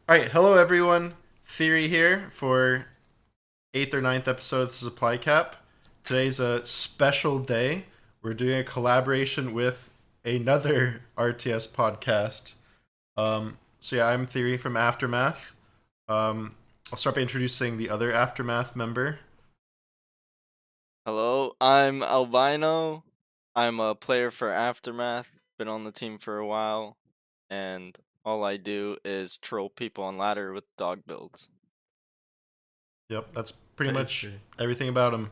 All right, hello everyone. Theory here for eighth or ninth episode of the Supply Cap. Today's a special day. We're doing a collaboration with another RTS podcast. I'm Theory from Aftermath. I'll start by introducing the other Aftermath member. Hello, I'm Albino. I'm a player for Aftermath. Been on the team for a while, and all I do is troll people on ladder with dog builds. Yep, that's pretty much everything about him.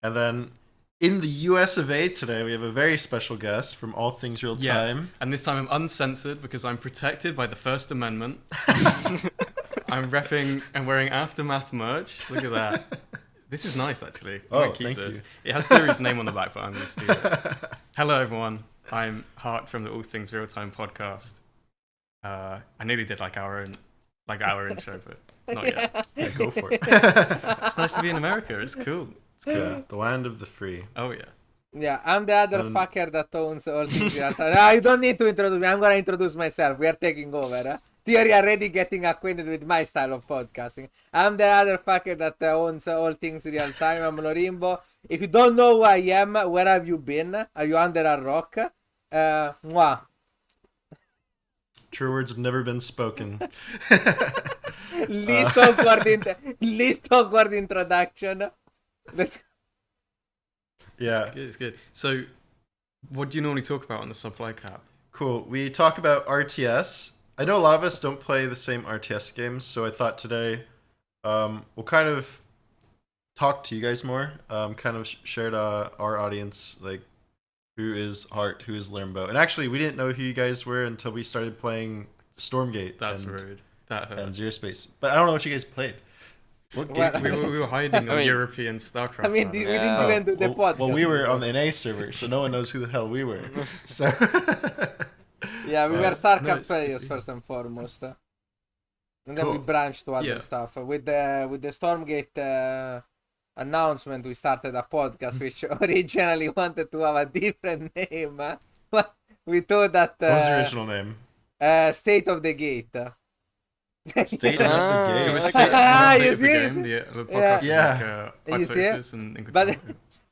And then in the US of A today, we have a very special guest from All Things Real Time. And this time I'm uncensored because I'm protected by the First Amendment. I'm repping and wearing Aftermath merch. Look at that. This is nice, actually. I might keep thank this. you. It has Theory's name on the back, but I'm going to steal it. Hello, everyone. I'm Hart from the All Things Real Time podcast. I nearly did our intro, but not yet. Yeah, go for it. It's nice to be in America. It's cool. Yeah, the land of the free. Oh, yeah. Yeah, I'm the other fucker that owns all things real time. No, you don't need to introduce me. I'm going to introduce myself. We are taking over. Theory already getting acquainted with my style of podcasting. I'm the other fucker that owns all things real time. I'm Lorimbo. If you don't know who I am, where have you been? Are you under a rock? Mwah. True words have never been spoken. Least awkward introduction. Let's. Yeah. It's good. So, what do you normally talk about on the Supply Cap? Cool. We talk about RTS. I know a lot of us don't play the same RTS games, so I thought today we'll kind of talk to you guys more. Kind of share to our audience, like, who is Hart, who is Limbo. And actually, we didn't know who you guys were until we started playing Stormgate. That's rude. That hurts. And Zero Space. But I don't know what you guys played. What game? We were hiding on European StarCraft. I mean, we didn't even do the podcast. Well, we were on the NA server, so no one knows who the hell we were. So yeah, we were StarCraft players first and foremost. And then we branched to other stuff. With the Stormgate announcement, we started a podcast which originally wanted to have a different name. We thought that... what was the original name? State of the Gate. State of the Gate. You see it? Yeah. You see it?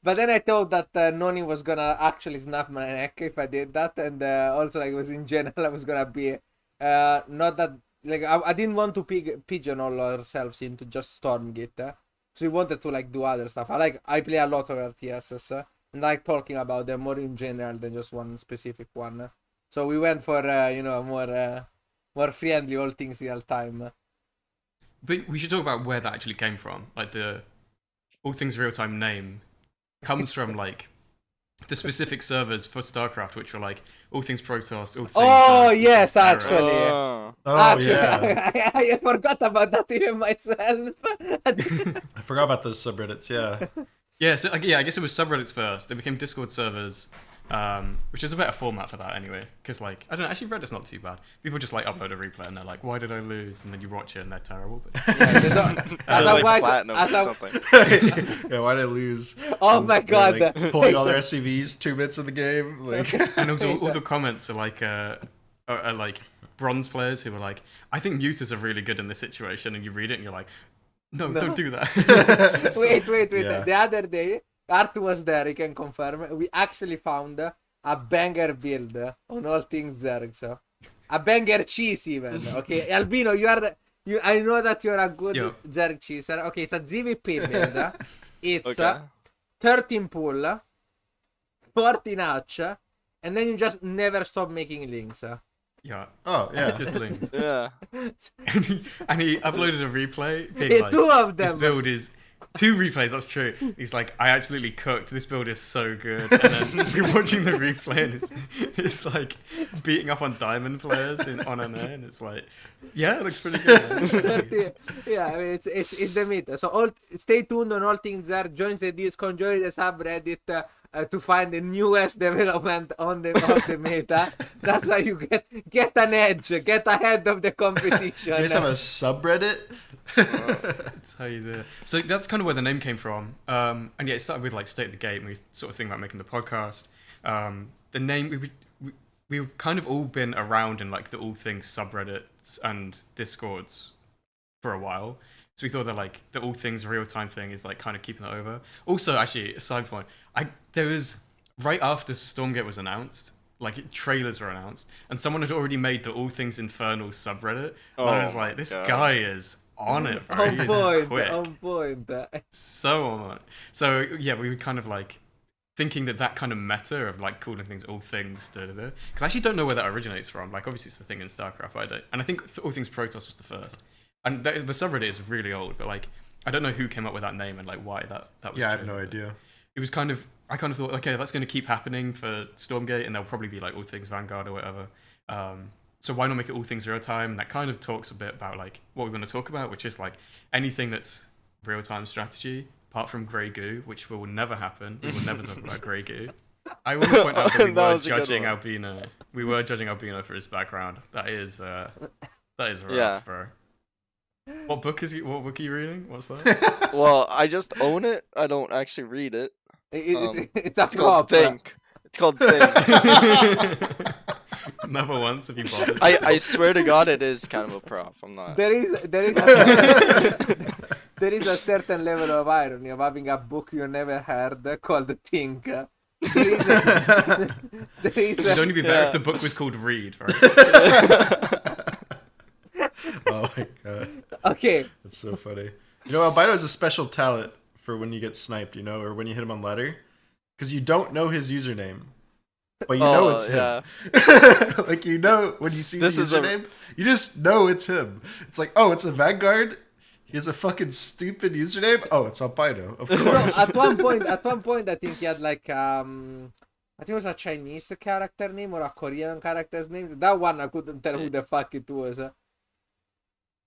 But then I thought that Noni was gonna actually snap my neck if I did that, and also like it was in general I was gonna be not that like I didn't want to pigeonhole ourselves into just Stormgate, so we wanted to like do other stuff. I play a lot of RTSs and I like talking about them more in general than just one specific one. So we went for more friendly all things real time. But we should talk about where that actually came from. Like the All Things Real Time name comes from like the specific servers for StarCraft, which were like All Things Protoss, All Things. Yes, actually. Actually, yeah. I forgot about that even myself. I forgot about those subreddits. Yeah. Yeah. So I guess it was subreddits first. They became Discord servers. Which is a better format for that anyway, because like I don't know, actually Reddit's not too bad. People just like upload a replay and they're like, "Why did I lose?" And then you watch it and they're terrible. But like platinum or something. Yeah, why did I lose? Oh my god! Like, pulling all their SCVs 2 minutes of the game, like. And also all the comments are like bronze players who are like, "I think mutas are really good in this situation," and you read it and you're like, "No. Don't do that." Wait. Yeah. The other day, Art was there, he can confirm. We actually found a banger build on all things Zerg, so a banger cheese even. Okay, Albino, I know that you're a good Zerg cheeser. Okay, it's a ZVP build. It's 13 pull, 14 hatch, and then you just never stop making links. Yeah. Oh yeah. Just links. Yeah. and he uploaded a replay. Being like, 2 of them. This build is 2 replays, that's true. He's like, I absolutely cooked. This build is so good. And then you're watching the replay and it's like beating up on diamond players on an air, and it's like, yeah, it looks pretty good. Yeah, I mean, it's the meta. So stay tuned on all things there. Join the Discord, join the subreddit to find the newest development of the meta. That's how you get an edge, get ahead of the competition. You guys have a subreddit? That's how you do it. So that's kind of where the name came from. And yeah, it started with like State of the Gate, and we sort of think about making the podcast. The name, we've kind of all been around in like the All Things subreddit and discords for a while. So we thought that like the all things real time thing is like kind of keeping that over. Also, actually, a side point, there was right after Stormgate was announced, like trailers were announced, and someone had already made the All Things Infernal subreddit. And I was Oh like, my this God. guy is on it, bro. On He's point, quick. on point. So on it. So yeah, we were kind of like thinking that kind of meta of like calling things all things because I actually don't know where that originates from. Like obviously it's the thing in StarCraft, but I don't. And I think all things Protoss was the first. And the subreddit is really old, but like I don't know who came up with that name and like why that was. Yeah, I have no idea. It was kind of I kind of thought, okay, that's going to keep happening for Stormgate, and there'll probably be like all things Vanguard or whatever. So why not make it all things real time? And that kind of talks a bit about like what we're going to talk about, which is like anything that's real time strategy, apart from Grey Goo, which will never happen. We will never talk about Grey Goo. I want to point out that we That were was a good judging one. Albino. We were judging Albino for his background. That is rough, Yeah. bro. What book are you reading? What's that? Well, I just own it. I don't actually read it. It's a It's called prop. Think. It's called Think. Never once have you bothered. I swear to God, it is kind of a prop. I'm not. There is there is a certain level of irony of having a book you never heard called Think. There is It would only be better if the book was called Read, right? Oh my god, okay. that's so funny. You know, Albino has a special talent for when you get sniped, you know, or when you hit him on ladder, because you don't know his username, but you know it's him. Yeah. Like you know when you see This the is a- username, you just know it's him. It's like, oh, it's a Vanguard. He has a fucking stupid username. Oh, it's Albino, of No, course. at one point, I think he had like I think it was a Chinese character name or a Korean character's name. That one I couldn't tell who the fuck it was.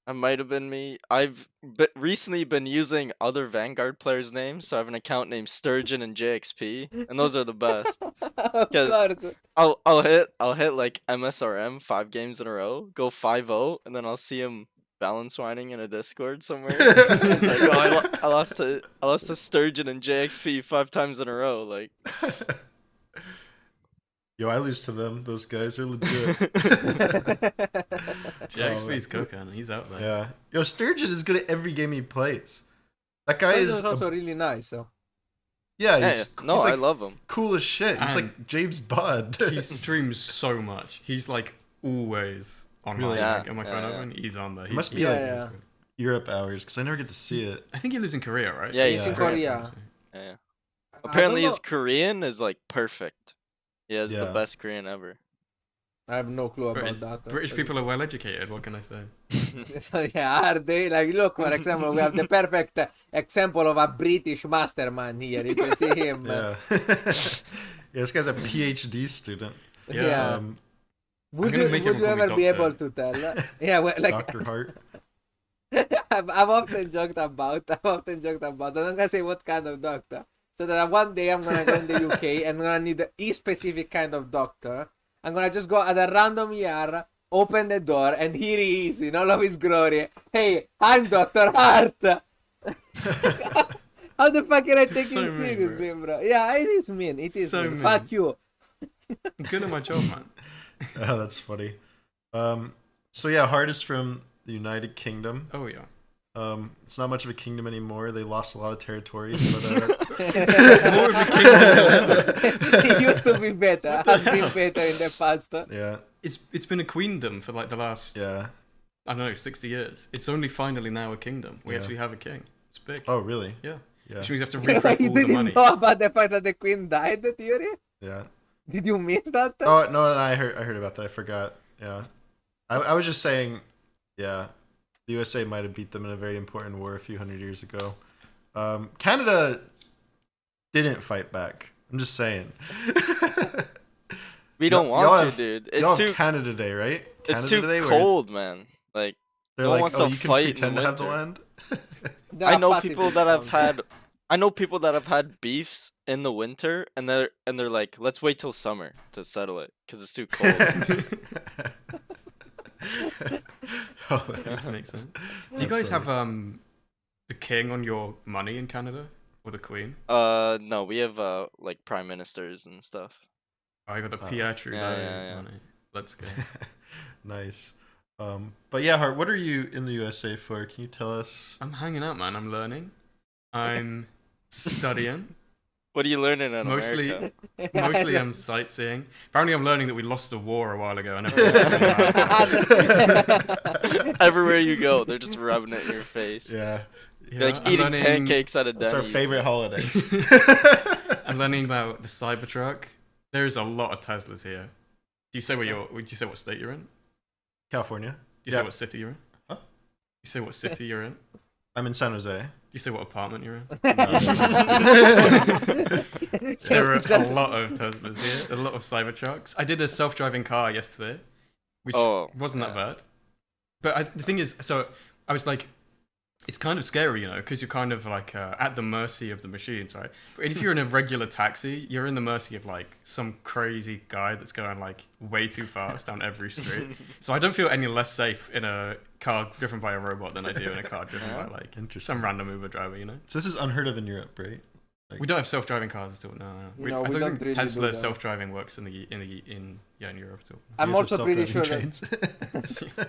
That might have been me. I've recently been using other Vanguard players' names, so I have an account named Sturgeon and JXP, and those are the best. Of 'Cause- course. I'll hit like MSRM 5 games in a row, go 5-0, and then I'll see him balance whining in a Discord somewhere. He's like, oh, I lost to Sturgeon and JXP 5 times in a row. Like, Yo, I lose to them. Those guys are legit. JXP's cooking. He's out there. Yeah. Yo, Sturgeon is good at every game he plays. That guy Sturgeon is is also really nice. So. yeah, yeah, he's, no, he's like I love him. cool as shit. He's And like James Bond. He streams so much. He's like always online. Really? Yeah, Like, on my yeah, phone yeah. open, he's on there. It must be he's like- really Yeah. good. Europe hours because I never get to see it. I think he lives in Korea, right? Yeah, He's in Korea. Yeah. I Apparently, don't his Korean is like perfect. He has the Yeah. best Korean ever. I have no clue British, about that. British people are well educated. What can I say? So, yeah, are they? Like, look, for example, we have the perfect example of a British mastermind here. You can see him. Yeah. Yeah, this guy's a PhD student. Yeah. Um, Would gonna you, make would you everyone ever call be me able doctor. to tell? Yeah, well, like Dr. Hart. I've often joked about. I'm not gonna say what kind of doctor. So that one day I'm gonna go in the UK and I'm gonna need a specific kind of doctor. I'm gonna just go at a random year, open the door, and here he is in all of his glory. Hey, I'm Dr. Hart. How the fuck can I take So it mean, seriously, bro? Yeah, it is mean. It is So mean. mean. Fuck you. I'm good at my job, man. Oh, that's funny. So yeah, Hart is from the United Kingdom. Oh yeah. It's not much of a kingdom anymore. They lost a lot of territories, but More of a kingdom. It used to be better. Has been better in the past. yeah, It's been a queendom for like the last yeah. I don't know 60 years. It's only finally now a kingdom. We Yeah. actually have a king. It's big. Oh, really? Yeah. Yeah, Which means you have to You reprint all the didn't money. know about the fact that the queen died, the theory? yeah. Did you miss that? Oh no, I heard about that. I forgot. Yeah, I was just saying. Yeah, the USA might have beat them in a very important war a few hundred years ago. Canada didn't fight back. I'm just saying. We don't Y'all want to, have- dude. Y'all It's have too Canada Day, right? Canada it's too Day, where cold, man. Like, They're No one like, wants oh, to you can fight in pretend to have the winter." land. There I are know people pacifist that have ones. had I know people that have had beefs in the winter, and they're like, let's wait till summer to settle it because it's too cold. Oh, That makes sense. Do you That's guys funny. have the king on your money in Canada or the queen? No, we have like prime ministers and stuff. I got the Oh. Pierre Trudeau Yeah. money. Let's go. Nice. But yeah, Hart, what are you in the USA for? Can you tell us? I'm hanging out, man. I'm learning. I'm studying. What are you learning in Mostly, America? mostly I'm sightseeing. Apparently, I'm learning that we lost the war a while ago, and everyone's Everywhere you go, they're just rubbing it in your face. Yeah, You're like eating pancakes at a that's our Denny's. favorite holiday. I'm learning about the Cybertruck. There's a lot of Teslas here. Do you say where you're? Would you say what state you're in? Do California. you say what city you're in? Huh? You say what city you're in? Do I'm in San Jose. you say what apartment you're in? No. There are a lot of Teslas here, a lot of Cybertrucks. I did a self-driving car yesterday, which wasn't that bad. But the thing is, so I was like, it's kind of scary, because you're kind of like at the mercy of the machines, right? But if you're in a regular taxi, you're in the mercy of like some crazy guy that's going like way too fast down every street. So I don't feel any less safe in a car driven by a robot than I do in a car driven by like some random Uber driver, So this is unheard of in Europe, right? We don't have self-driving cars at all. No. We I don't don't think really Tesla do that. self-driving works in Europe at all. I'm You guys have also pretty sure self-driving that trains?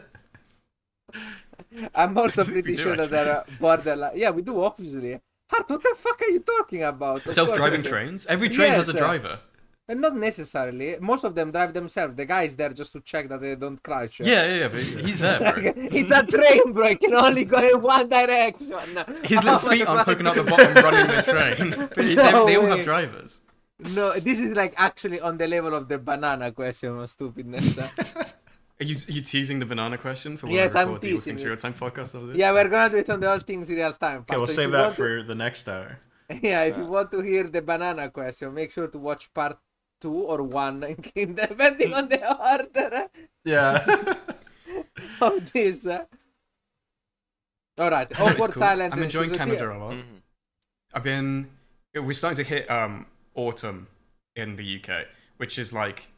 I'm also We pretty do, sure that actually. there are borderline. Yeah, we do obviously. Hart, what the fuck are you talking about? Of Self-driving course. trains? Every train has a Yes, driver. And not necessarily. Most of them drive themselves. The guy is there just to check that they don't crash. Yeah, but he's there, bro. It's a train, bro. It can only go in one direction. His little Oh feet my aren't poking out the God. bottom running the train. But they No all way. have drivers. No, this is like actually on the level of the banana question of stupidness. Are you teasing the banana question for when Yes, we I'm record the All teasing Things it. Real Time podcast of this? Yeah, we're gonna do it on the All Things Real Time. Okay, we'll So if save you that want to- for the next hour. Yeah, if you want to hear the banana question, make sure to watch part 2 or 1, depending on the order Yeah. of this. Alright, No, it's awkward cool. silence. I'm and enjoying Suzuki. Canada a lot. Mhm. We're starting to hit autumn in the UK, which is like,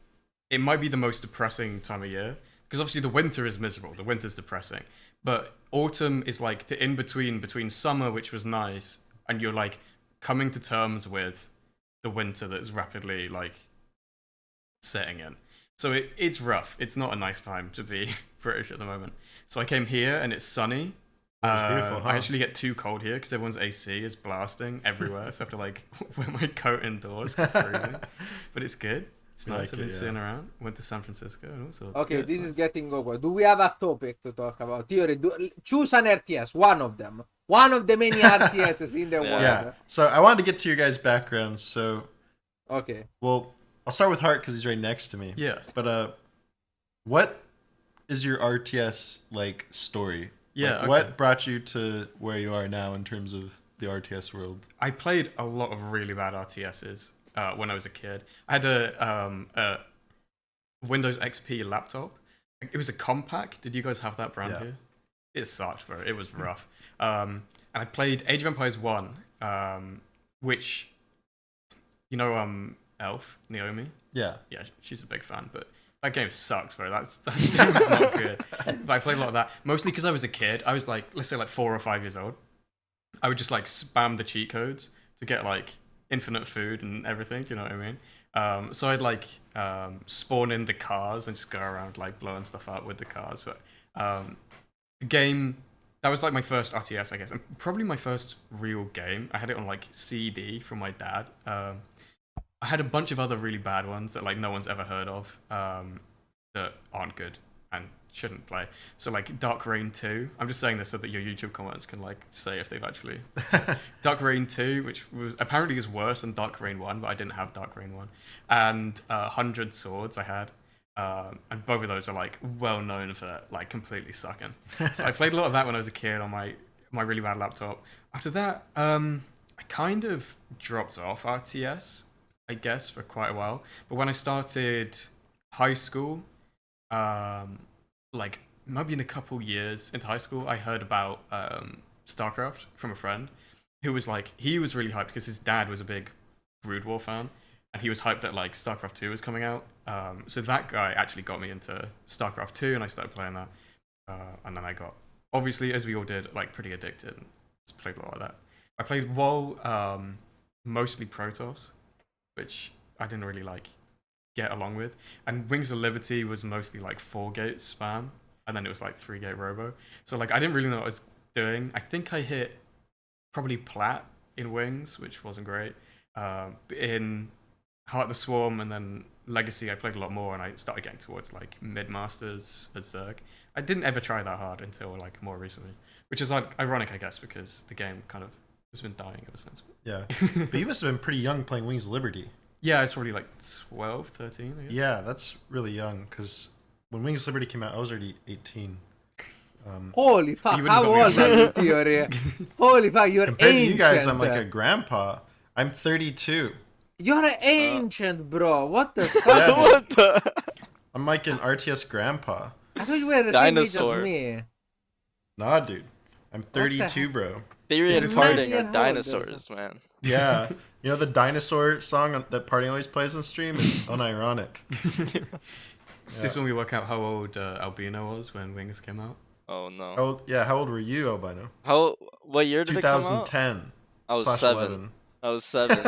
it might be the most depressing time of year. Because obviously the winter is miserable, the winter's depressing. But autumn is like the in-between between summer, which was nice, and you're like coming to terms with the winter that is rapidly like setting in. So it's rough. It's not a nice time to be British at the moment. So I came here and it's sunny. That's beautiful, huh? I actually get too cold here because everyone's AC is blasting everywhere. So I have to like wear my coat indoors 'cause it's freezing. But it's good. It's You nice. like I've been it, sitting around. Went to San Francisco and all sorts. Okay, Yeah, it's this nice. is getting awkward. Do we have a topic to talk about? Theory. Choose an RTS, one of them. One of the many RTSs in the world. Yeah. So I wanted to get to your guys' backgrounds. So, Okay. well, I'll start with Hart because he's right next to me. Yeah. But what is your RTS like story? Yeah. Like, okay. what brought you to where you are now in terms of the RTS world? I played a lot of really bad RTSs when I was a kid. I had a Windows XP laptop. It was a compact. Did you guys have that brand Yeah. here? It sucked, bro. It was rough. And I played Age of Empires 1, which, Elf, Naomi? Yeah. Yeah, she's a big fan, but that game sucks, bro. That game is not good. But I played a lot of that, mostly because I was a kid. I was like, let's say like 4 or 5 years old. I would just like spam the cheat codes to get like infinite food and everything. Do you know what I mean? So I'd like spawn in the cars and just go around like blowing stuff up with the cars. But the game, that was like my first RTS, I guess, and probably my first real game. I had it on like CD from my dad. I had a bunch of other really bad ones that like no one's ever heard of that aren't good and shouldn't play. So like Dark Reign 2. I'm just saying this so that your YouTube comments can like say if they've actually Dark Reign 2, which was apparently is worse than Dark Reign 1, but I didn't have Dark Reign 1. And 100 Swords I had. And both of those are like well known for like completely sucking. So I played a lot of that when I was a kid on my really bad laptop. After that, I kind of dropped off RTS, I guess, for quite a while. But when I started high school, like maybe in a couple years into high school, I heard about StarCraft from a friend who was like, he was really hyped because his dad was a big Brood War fan, and he was hyped that like StarCraft 2 was coming out. So that guy actually got me into StarCraft 2, and I started playing that. And then I got, obviously, as we all did, like pretty addicted and just played a lot of that. I played WoW, mostly Protoss, which I didn't really like get along with. And Wings of Liberty was mostly like 4-gate spam and then it was like 3-gate robo. So like I didn't really know what I was doing. I think I hit probably plat in Wings, which wasn't great. In Heart of the Swarm and then Legacy, I played a lot more, and I started getting towards like mid masters as Zerg. I didn't ever try that hard until like more recently, which is like ironic, I guess, because the game kind of has been dying ever since. Yeah, but you must have been pretty young playing Wings of Liberty. Yeah, it's probably like 12, 13. I guess. Yeah, that's really young because when Wings of Liberty came out, I was already 18. Holy fuck, You wouldn't how got me old are you, Theory? Holy fuck, you're Compared to ancient. you guys, I'm like a grandpa. I'm 32. You're ancient, bro. What the fuck? Yeah, dude. What the? I'm like an RTS grandpa. I thought you were the same age Dinosaur. as me. Nah, dude. I'm the 32, bro. Theory and Is it partying 9 year are old, dinosaurs, man. Yeah. You know the dinosaur song that Party always plays on stream is unironic. Is this when we work out how old Albino was when Wings came out? Oh no. How old were you, Albino? What year did it come out? 2010. I was / 7. 11. I was 7.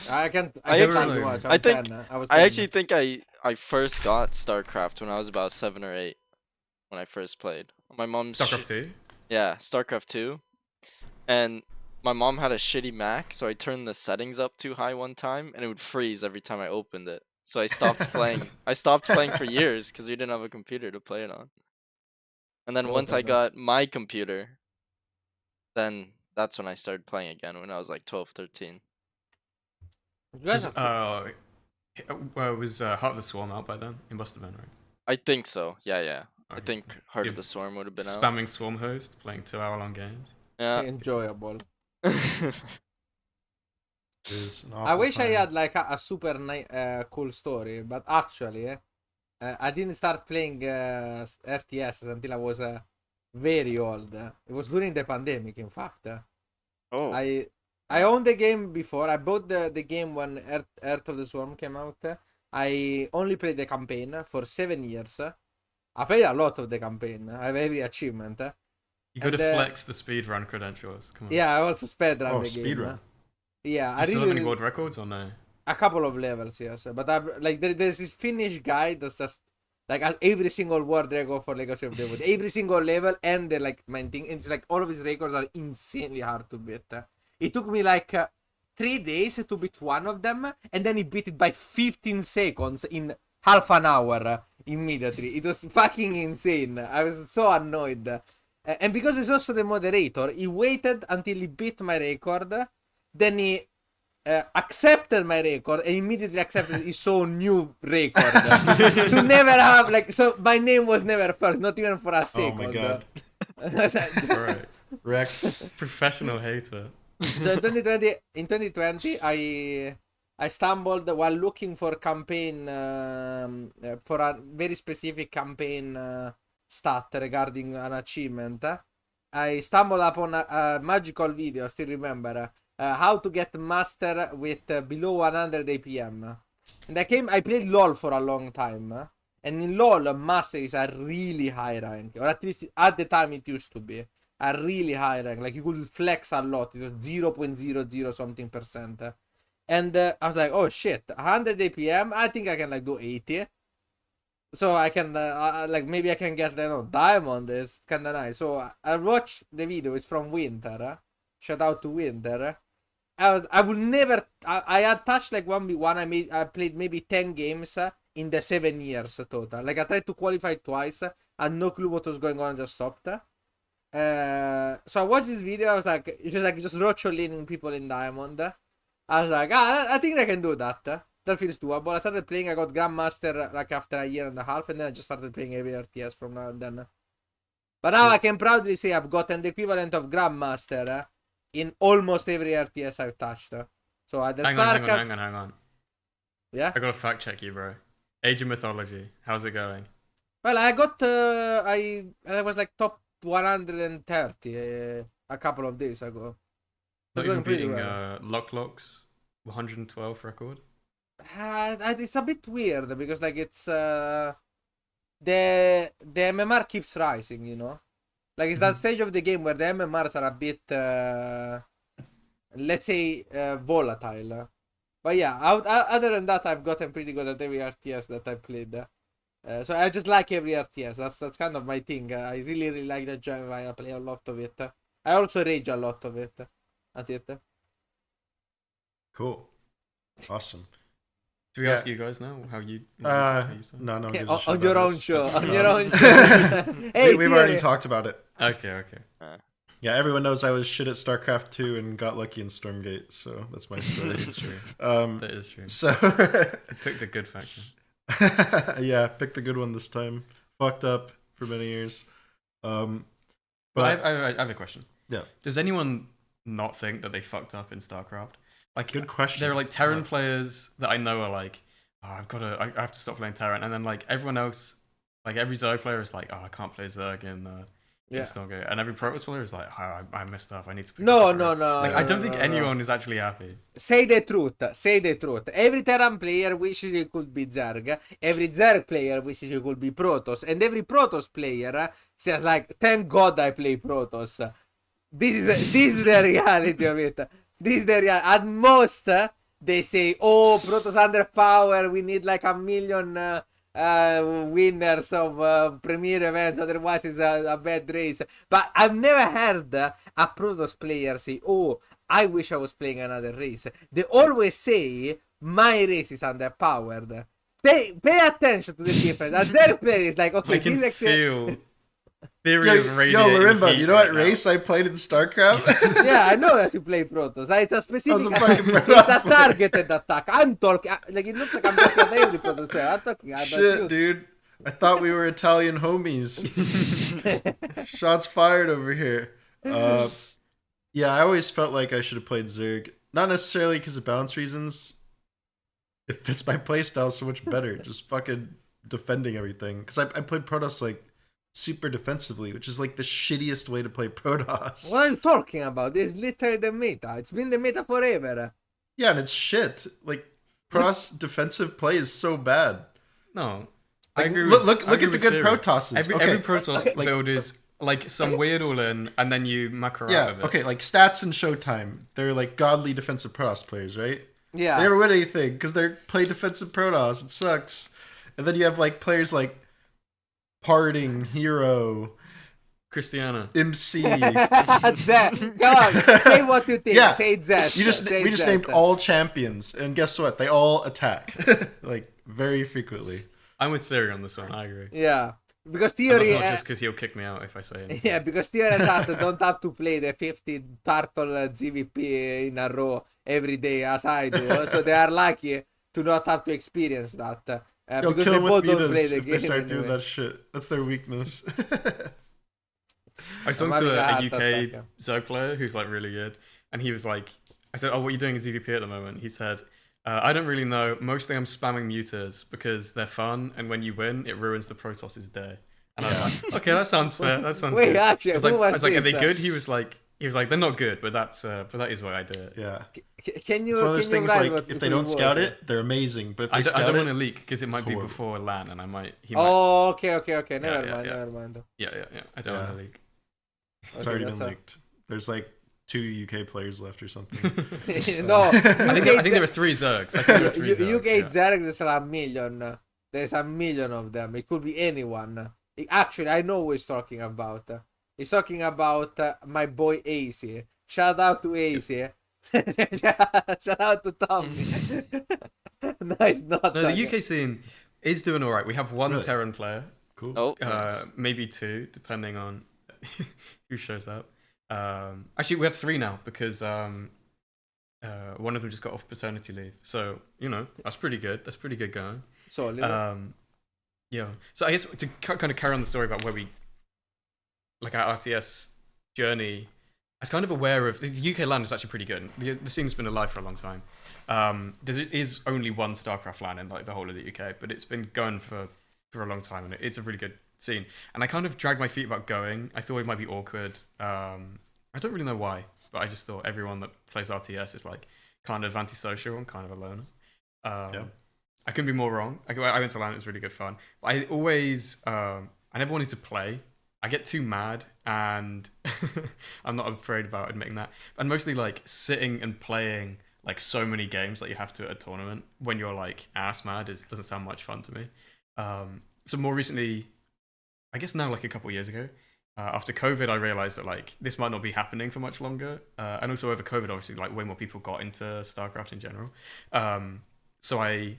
I can't actually- watch. I think- I was I 10. actually think I first got StarCraft when I was about 7 or 8. When I first played. My mom's StarCraft 2? Yeah, StarCraft 2. And my mom had a shitty Mac, so I turned the settings up too high one time, and it would freeze every time I opened it. So I stopped playing. I stopped playing for years because we didn't have a computer to play it on. And then Oh, once I God. got my computer, then that's when I started playing again when I was like 12, 13. You guys are Was Heart of the Swarm out by then? It must have been, right? I think so. Yeah. I Okay. think Heart of Yeah. the Swarm would have been out. Spamming Swarm host, playing 2-hour-long games. Yeah. enjoyable. Is an I awful wish I time. had like a super cool story, but actually, I didn't start playing RTS until I was very old. It was during the pandemic, in fact. Oh. I owned the game before. I bought the game when Earth of the Swarm came out. I only played the campaign for 7 years. I played a lot of the campaign. I have every achievement. You gotta And, flex the speedrun credentials. Come on. Yeah, I also speedrun Oh, the game. speedrun. Yeah, You I still have any really world records or no? a couple of levels, yes. But I've like there's this Finnish guy that's just like every single world record for Legacy of the Wood, every single level, and they're like maintain. It's like all of his records are insanely hard to beat. It took me like 3 days to beat one of them, and then he beat it by 15 seconds in half an hour immediately. It was fucking insane. I was so annoyed. And because he's also the moderator, he waited until he beat my record, then he accepted my record and immediately accepted his own new record. To never have like, so my name was never first, not even for a Oh second. my god. Alright. Wrecked. Professional hater. So in 2020, I stumbled while looking for campaign for a very specific campaign stat regarding an achievement. I stumbled upon a magical video. I still remember how to get master with below 100 APM. And I played LoL for a long time, and in LoL master is a really high rank, or at least at the time it used to be a really high rank. Like you could flex a lot. It was 0.00 something percent. And I was like, oh shit, 100 APM. I think I can like do 80. So I can like maybe I can get diamond. It's kind of nice. So I watched the video. It's from Winter. Shout out to Winter. I would never. I had touched like 1v1. I played maybe 10 games in the 7 years total. Like I tried to qualify twice. I had no clue what was going on. Just stopped. So I watched this video. I was like, it's just like just Rocho leaning people in diamond. I was like, I think I can do that. That feels doable. I started playing. I got Grandmaster like after a year and a half, and then I just started playing every RTS from now and then. But now I can proudly say I've gotten the equivalent of Grandmaster in almost every RTS I've touched. So at the start, Hang on. yeah. I gotta fact check you, bro. Age of Mythology. How's it going? Well, I got I was like top 130 a couple of days ago. Not It's even going pretty beating well. Lock's 112 record. It's a bit weird because like it's the MMR keeps rising, you know. Like it's that stage of the game where the MMRs are a bit let's say volatile. But yeah, other than that, I've gotten pretty good at every RTS that I played. So I just like every RTS. That's kind of my thing. I really like the genre. I play a lot of it. I also rage a lot of it. At it. Cool. Awesome. Do we Yeah. ask you guys now how you? How you start? No, no. Yeah, gives a shit on your about own us. show. That's- On your own show. we, we've already Thierry. talked about it. Okay. Yeah, everyone knows I was shit at StarCraft 2 and got lucky in Stormgate, so that's my story. That is true. Um, That is true. so, Pick the good faction. yeah, pick the good one this time. Fucked up for many years. But But I have a question. Yeah. Does anyone not think that they fucked up in StarCraft? Like, good question. there are like Terran players that I know are like, oh, I have to stop playing Terran, and then like everyone else, like every Zerg player is like, oh, I can't play Zerg in Stargate, and every Protoss player is like, oh, I messed up, I need to. Pick No, a different no, route." no. Like, I don't no, think no. anyone is actually happy. Say the truth. Say the truth. Every Terran player wishes he could be Zerg. Every Zerg player wishes he could be Protoss. And every Protoss player says like, thank God I play Protoss. This is the reality of it. This is the reality. At most, they say, oh, Protoss underpower. We need like 1 million winners of premier events. Otherwise, it's a bad race. But I've never heard a Protoss player say, oh, I wish I was playing another race. They always say, my race is underpowered. Pay attention to the difference. A Zerg player is like, okay, I can this feel theory Yo, is radiating Marimba, heat you know what right now. race I played in StarCraft? Yeah, I know that you play Protoss. It's a specific. I was a fucking It's a Protoss player. targeted attack. I'm talking like it looks like I'm talking about every Protoss player. I'm talking about Shit, you. dude. I thought we were Italian homies. Shots fired over here. Yeah, I always felt like I should have played Zerg. Not necessarily because of balance reasons. It fits my playstyle so much better. Just fucking defending everything. Because I played Protoss like super defensively, which is like the shittiest way to play Protoss. What are you talking about? This is literally the meta. It's been the meta forever. Yeah, and it's shit. Like, Protoss defensive play is so bad. No, I Like, agree. look I agree at the with good theory. Protosses. Every Okay. Protoss Like- build is like some weird all in, and then you muck around Yeah, with it. okay, like Stats and Showtime. They're like godly defensive Protoss players, right? Yeah. They never win anything because they play defensive Protoss. It sucks. And then you have like players like Parting, Hero, Christiana. MC. Zed. Come on, say what you think. Yeah. Say Zed. We just named all champions, and guess what? They all attack like very frequently. I'm with theory on this one. I agree. Yeah, because And that's theory. not just because he'll kick me out if I say anything. Yeah, because theory and Turtle don't have to play the 50 Turtle GVP in a row every day as I do, so they are lucky to not have to experience that. You'll Because kill they them both with don't play mutas the if game they start doing anyway. that shit. That's their weakness. I was talking I'm to having a a heart UK attack. Zerg player who's like really good, and he was like, I said, "Oh, what are you doing in ZVP at the moment?" He said, "I don't really know. Mostly I'm spamming mutas because they're fun, and when you win, it ruins the Protoss's day." And I was like, "Okay, that sounds fair. That sounds Wait, good." actually, I was like, who was I was like, "Are they this? good?" He was like, "They're not good, but that is why I do it." Yeah. Can you? It's one of those can you things write like what if they who don't was scout it, they're amazing. But if they I scout don't want to it, leak because it might be horrible. before LAN, and he might. Oh, okay. Never yeah, mind. yeah. Never mind. Yeah. I don't Yeah. want to leak. it's Okay, already that's been a- leaked. There's like 2 UK players left or something. No, I think there were 3 Zergs. I think there were 3 Zergs. UK yeah. Zerg, there's a million. There's a million of them. It could be anyone. Actually, I know who he's talking about. He's talking about my boy AC. Shout out to AC. Shout out to Tommy. Nice, not No, the UK scene is doing all right. We have one Really? Terran player, Cool. Oh, nice. maybe 2, depending on who shows up. Actually, we have 3 now because one of them just got off paternity leave. So that's pretty good. That's pretty good going. Solid. Yeah. So I guess to kind of carry on the story about where we, like our RTS journey, I was kind of aware of the UK land is actually pretty good. The scene's been alive for a long time. There is only one StarCraft LAN in like the whole of the UK, but it's been going for a long time, and it's a really good scene. And I kind of dragged my feet about going. I thought it might be awkward. I don't really know why, but I just thought everyone that plays RTS is like kind of antisocial and kind of a loner. Yeah. I couldn't be more wrong. I went to LAN, it was really good fun. But I always, I never wanted to play. I get too mad, and I'm not afraid about admitting that. And mostly like sitting and playing like so many games that you have to at a tournament when you're like ass mad doesn't sound much fun to me. so more recently, I guess now like a couple of years ago, after COVID, I realized that like this might not be happening for much longer. And also over COVID, obviously, like way more people got into StarCraft in general. So I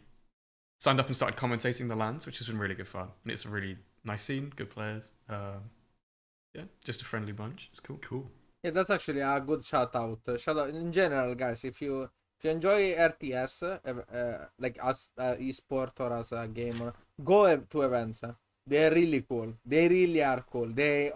signed up and started commentating the LANs, which has been really good fun. And it's a really nice scene, good players. Yeah, just a friendly bunch. It's cool. Cool. Yeah, that's actually a good shout out. Shout out in general, guys. If you enjoy RTS, like as esport or as a gamer, go to events. They're really cool. They really are cool. They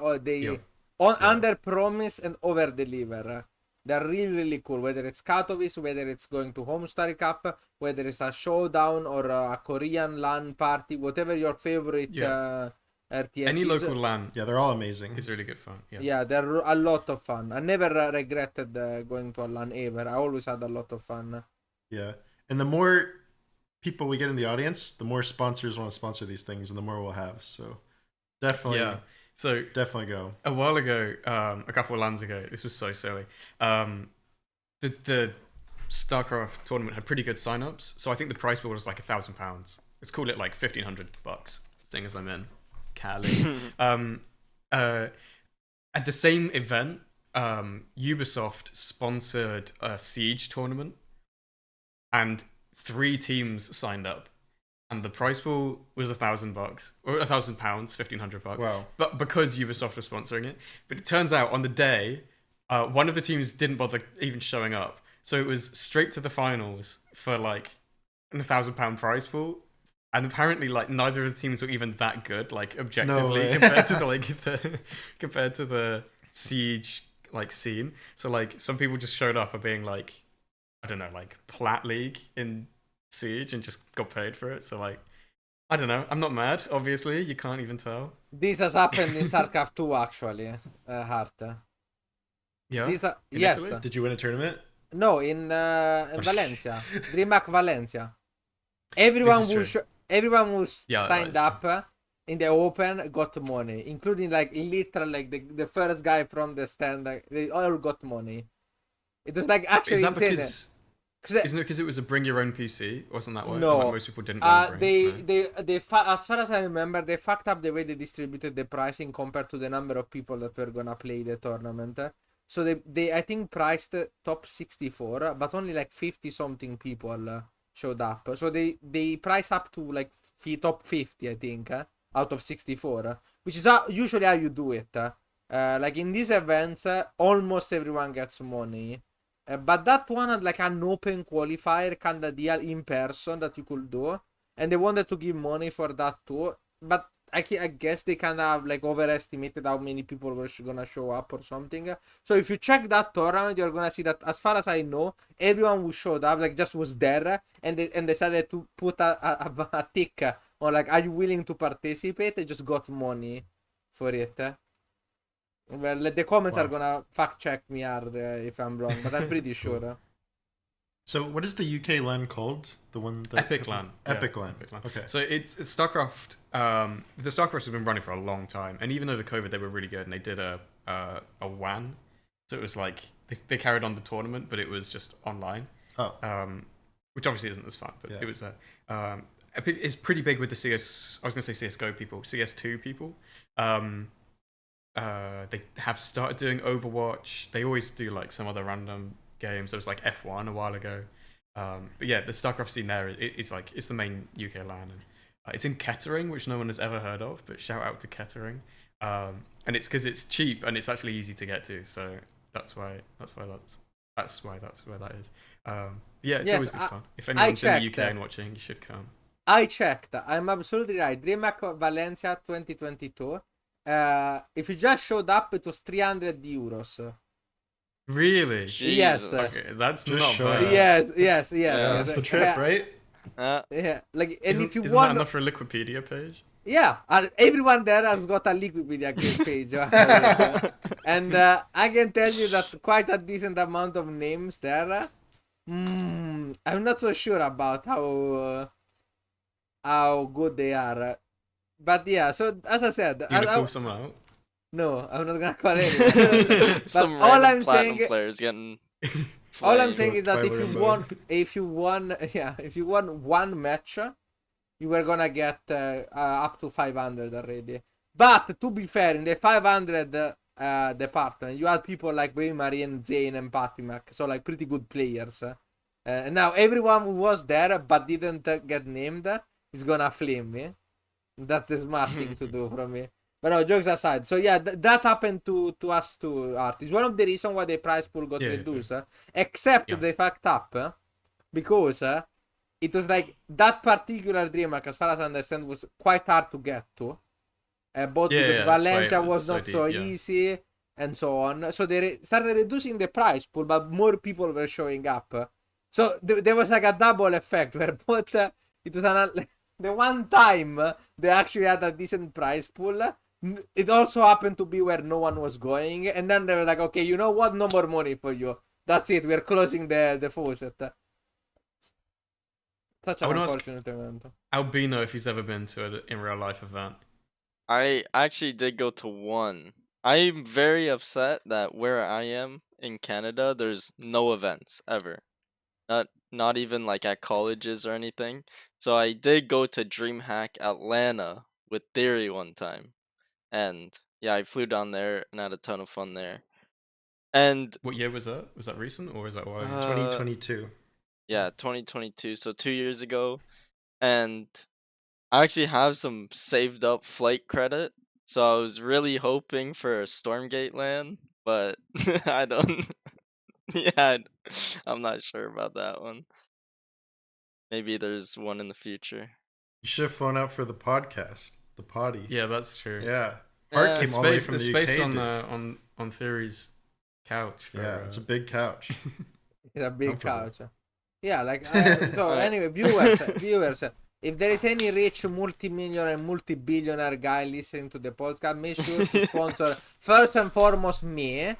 under promise and over deliver. They're really cool. Whether it's Katowice, whether it's going to Homestar Cup, whether it's a showdown or a Korean LAN party, whatever your favorite RTS Any is. local LAN. Yeah, they're all amazing. It's really good fun. Yeah, they're a lot of fun. I never regretted going to a LAN ever. I always had a lot of fun. Yeah, and the more people we get in the audience, the more sponsors want to sponsor these things, and the more we'll have. So definitely, So definitely go. a while ago, a couple of LANs ago, this was so silly. The StarCraft tournament had pretty good signups, so I think the prize pool was like £1,000. Let's call it like $1,500, seeing as I'm in Cali. At the same event, Ubisoft sponsored a Siege tournament, and 3 teams signed up, and the prize pool was £1,000 or £1,000, £1,500. Wow. But because Ubisoft was sponsoring it, but it turns out on the day, one of the teams didn't bother even showing up, so it was straight to the finals for like an £1,000 prize pool. And apparently, like neither of the teams were even that good, like objectively, compared to compared to the Siege like scene. So like some people just showed up being like, I don't know, like Plat League in Siege and just got paid for it. So like, I don't know. I'm not mad. Obviously, you can't even tell. This has happened in StarCraft 2 actually, Hart. Yeah. Yes. Italy? Did you win a tournament? No, in Valencia, DreamHack Valencia. Everyone who signed up in the open got money, including like literally like the first guy from the stand. Like, they all got money. It was like actually insane. Isn't it because it was a bring your own PC? Wasn't that why? No, like most people didn't. Want to bring, they as far as I remember, they fucked up the way they distributed the pricing compared to the number of people that were gonna play the tournament. So they I think priced top 64, but only like 50 something people showed up. So they price up to like top 50, I think, out of 64, which is usually how you do it. Like in these events, almost everyone gets money. But that one had like an open qualifier kind of deal in person that you could do, and they wanted to give money for that too. But I guess they kind of like overestimated how many people were gonna show up or something. So if you check that tournament, you're gonna see that, as far as I know, everyone who showed up like just was there, and they decided to put a tick on like, are you willing to participate? They just got money for it. Well, the comments are gonna fact check me hard if I'm wrong, but I'm pretty sure. So what is the UK LAN called? The one that Epic LAN. Epic LAN. Epic LAN. Okay. So it's StarCraft. The StarCraft has been running for a long time, and even over COVID, they were really good, and they did a WAN. So it was like they carried on the tournament, but it was just online. Oh. Which obviously isn't as fun, but it was there. It's pretty big with the CS. I was gonna say CS:GO people, CS2 people. They have started doing Overwatch. They always do like some other random games. There was like F1 a while ago. But yeah, the StarCraft scene there is like, it's the main UK LAN, and it's in Kettering, which no one has ever heard of, but shout out to Kettering. And it's because it's cheap and it's actually easy to get to, so that's why that's where that is. Yeah, it's always good fun. If anyone's in the UK and watching, you should come. I checked. I'm absolutely right. DreamHack Valencia 2022. If you just showed up, it was €300. Really? Jesus. Yes. Okay, that's Just not show bad. up. Yes. That's the trip, right? Yeah, like, and if you Isn't want, that enough for a Wikipedia page? yeah, everyone there has got a Wikipedia page, and I can tell you that quite a decent amount of names there. I'm not so sure about how good they are, but yeah. So as I said, You gonna call someone out? no, I'm not gonna call anyone. But Some all random I'm platinum saying, players getting. all I'm flamed. saying is that Tyler if you won one match, you were gonna get up to 500 already. But to be fair, in the 500 department, you had people like Brave Marine, Zane, and Patimac, so like pretty good players. And now everyone who was there but didn't get named is gonna flame me. That's the smart thing to do from me. But no, jokes aside. So yeah, that happened to us too, Art. It's one of the reasons why the prize pool got reduced. Except they fucked up because it was like that particular DreamHack, as far as I understand, was quite hard to get to. Both because Valencia was not so easy and so on. So they started reducing the prize pool, but more people were showing up. So there was like a double effect where both it was the one time they actually had a decent prize pool. It also happened to be where no one was going, and then they were like, okay, you know what? No more money for you. That's it. We're closing the faucet. Such an unfortunate event. Albino, if he's ever been to an in real life event. I actually did go to one. I'm very upset that where I am in Canada, there's no events ever. Not even like at colleges or anything. So I did go to DreamHack Atlanta with Theory one time. And yeah, I flew down there and had a ton of fun there. And what year was that? Was that recent or was that 2022? Yeah, 2022. So 2 years ago. And I actually have some saved up flight credit. So I was really hoping for a Stormgate land, but I don't. Yeah, I'm not sure about that one. Maybe there's one in the future. You should have flown out for the podcast, the potty. Yeah, that's true. Yeah, Art came all the way from the UK. Space on Theory's couch. Yeah, it's a big couch. It's a big couch. Yeah, like so. Anyway, viewers. If there is any rich multi-millionaire and multi-billionaire guy listening to the podcast, make sure to sponsor first and foremost me.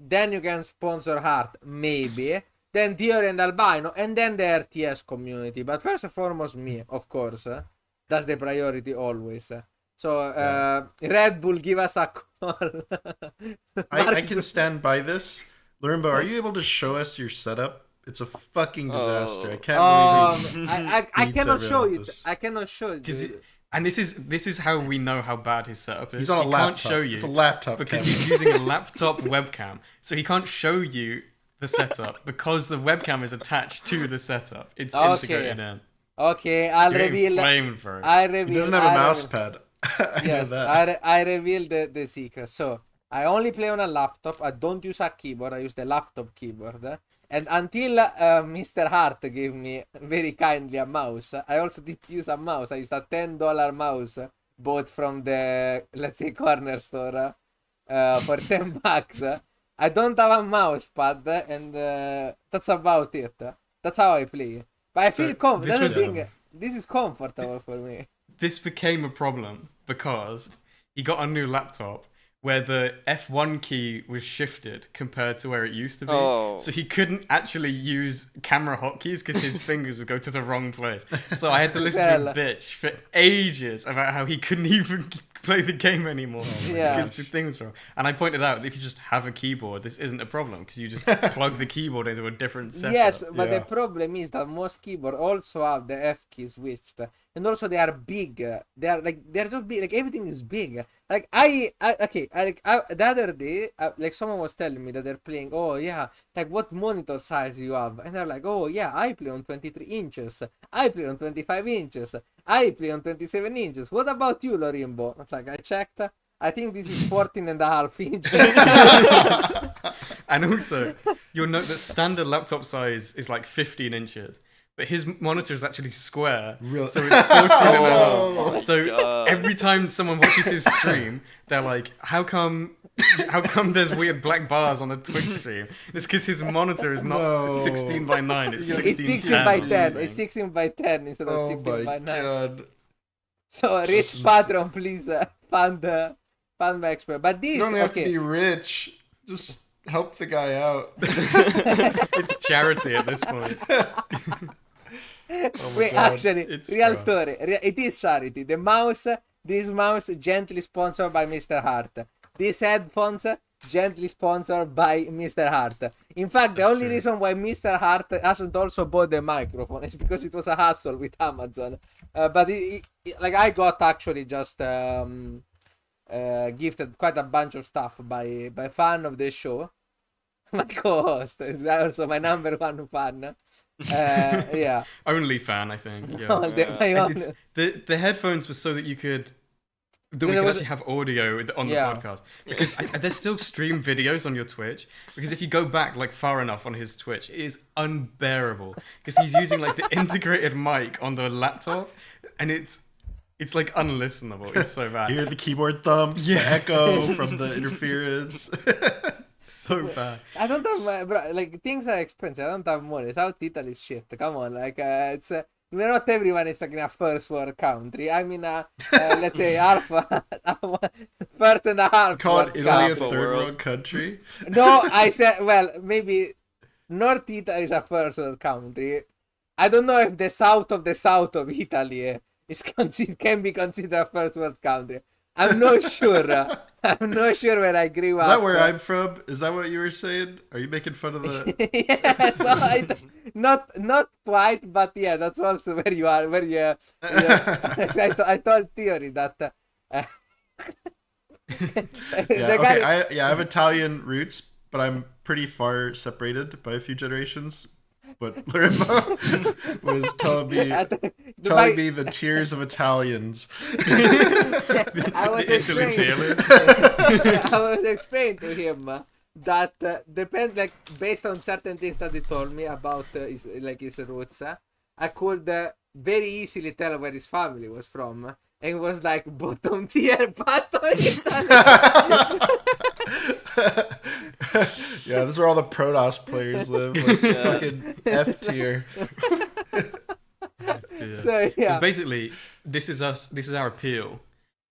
Then you can sponsor Heart, maybe. Then Theory and Albino, and then the RTS community. But first and foremost me, of course. That's the priority always. So Red Bull, give us a call. I can stand by this. Lurimba, are you able to show us your setup? It's a fucking disaster. I can't believe I cannot show it. I cannot show it. And this is how we know how bad his setup is. He's on a laptop. Can't show you. It's a laptop because camera. he's using a laptop webcam, so he can't show you the setup because the webcam is attached to the setup. It's integrated in. Okay, I'll reveal. He doesn't have a mouse pad. Yes, I reveal the secret. So I only play on a laptop. I don't use a keyboard. I use the laptop keyboard. And until Mr. Hart gave me very kindly a mouse, I also did use a mouse. I used a $10 mouse bought from the, let's say, corner store for $10. I don't have a mouse pad, and that's about it. That's how I play. But I feel comfortable. This is comfortable for me. This became a problem because he got a new laptop where the F1 key was shifted compared to where it used to be. So he couldn't actually use camera hotkeys because his fingers would go to the wrong place. So I had to listen to him bitch for ages about how he couldn't even play the game anymore because the thing was wrong. And I pointed out that if you just have a keyboard, this isn't a problem because you just plug the keyboard into a different setup. Yes, but the problem is that most keyboards also have the F key switched. And also they are big. They're just big. Like everything is big. Like the other day, like someone was telling me that they're playing. Oh yeah, like what monitor size you have? And they're like, oh yeah, I play on 23 inches. I play on 25 inches. I play on 27 inches. What about you, Lorimbo? I was like, I checked. I think this is 14.5 inches. And also, you'll note that standard laptop size is like 15 inches. But his monitor is actually square, so it's 14.5. So every time someone watches his stream, they're like, "How come there's weird black bars on the Twitch stream?" It's because his monitor is not 16 by 9; it's 16 by 10. It's 16 by 10 instead of 16 by 9. God. So rich patron, please fund my expert. But this you don't have to be rich. Just help the guy out. It's charity at this point. Wait, actually, it's real story. It is charity. This mouse gently sponsored by Mr. Hart. These headphones gently sponsored by Mr. Hart. In fact, the That's only true. reason why Mr. Hart hasn't also bought the microphone is because it was a hassle with Amazon. But like I got actually just gifted quite a bunch of stuff by fan of the show. My co-host is also my number one fan. Yeah. Only fan, I think. Yeah. Oh, my And own. it's, the headphones were so that we could actually have audio on the Yeah. podcast, because there's still stream videos on your Twitch, because if you go back like far enough on his Twitch, it is unbearable, because he's using like the integrated mic on the laptop, and it's like unlistenable. It's so bad. Hear the keyboard thumps, the echo from the interference. So bad. I don't have bro, like things are expensive. I don't have money. South Italy is shit. Come on, like it's not everyone is like in a first world country. I mean, let's say first and a half. Call world it Italy a country. third world. world country. No, I said well maybe North Italy is a first world country. I don't know if the south of Italy can be considered a first world country. I'm not sure. I'm not sure where I grew up. Is that where I'm from? Is that what you were saying? Are you making fun of the? Yeah, so not quite, but yeah, that's also where you are. Where you, I told Theory that. Yeah, The okay. guy- I have Italian roots, but I'm pretty far separated by a few generations. But Lorenzo was telling me the tears of Italians. I was The Italy explaining. tailors. I was explaining to him that depend like based on certain things that he told me about his roots. I could very easily tell where his family was from, and it was like bottom tier, bottom Italy. Yeah, this is where all the Protoss players live. Like fucking F tier. Yeah. So yeah, So basically, this is us. This is our appeal.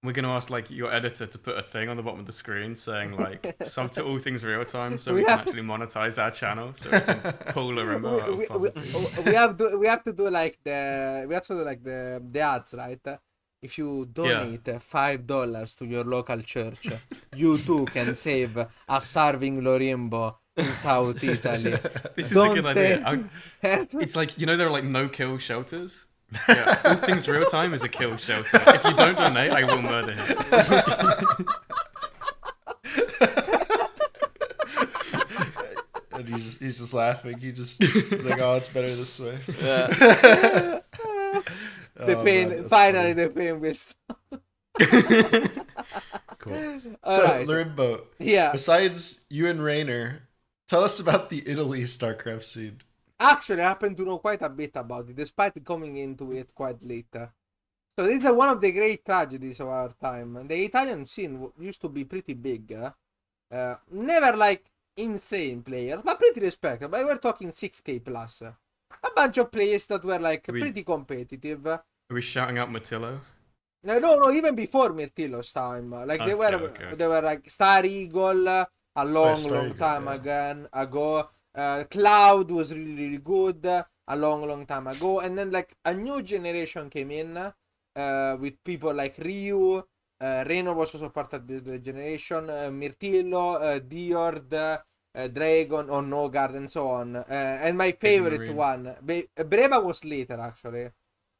We're gonna ask like your editor to put a thing on the bottom of the screen saying like sub to all things real time, so we can actually monetize our channel, so we can pull a remote out of fun. we have to do like the ads, right? If you donate $5 to your local church, you too can save a starving Lorimbo in South Italy. This is Don't a good stay- idea. It's like, there are like no kill shelters. Yeah, all things real time is a kill shelter. If you don't donate, I will murder him. And he's just laughing. He's like, oh, it's better this way. Yeah. The Oh, pain, man, that's finally, funny. the pain will stop. Cool. So, Alright. Lorimbo, Yeah, besides you and Rainer, tell us about the Italy StarCraft scene. actually, I happen to know quite a bit about it, despite coming into it quite later. So this is one of the great tragedies of our time. The Italian scene used to be pretty big. Never like insane players, but pretty respectable. We're talking 6K plus. A bunch of players that were like pretty competitive. Are we shouting out Matillo? No, even before Mirtillo's time. Like they were like Star Eagle a long Star Eagle, time yeah. ago. Cloud was really good a long time ago, and then like a new generation came in with people like Ryu. Reno was also part of the generation. Mirtillo, Diord, Dragon, or Nogard, and so on. And my favorite Marine. one, Breva was later actually.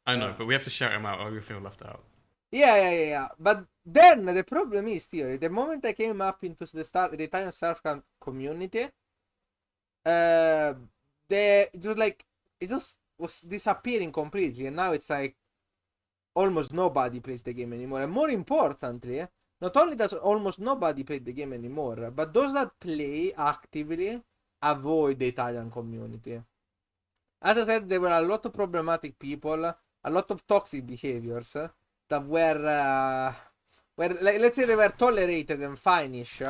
I know, but we have to shout him out or we feel left out. Yeah. But then the problem is, Theory, the moment I came up into the Italian StarCraft community, it just was disappearing completely, and now it's like almost nobody plays the game anymore. And more importantly, not only does almost nobody play the game anymore, but those that play actively avoid the Italian community. As I said, there were a lot of problematic people, a lot of toxic behaviors that were like, let's say they were tolerated and fine-ish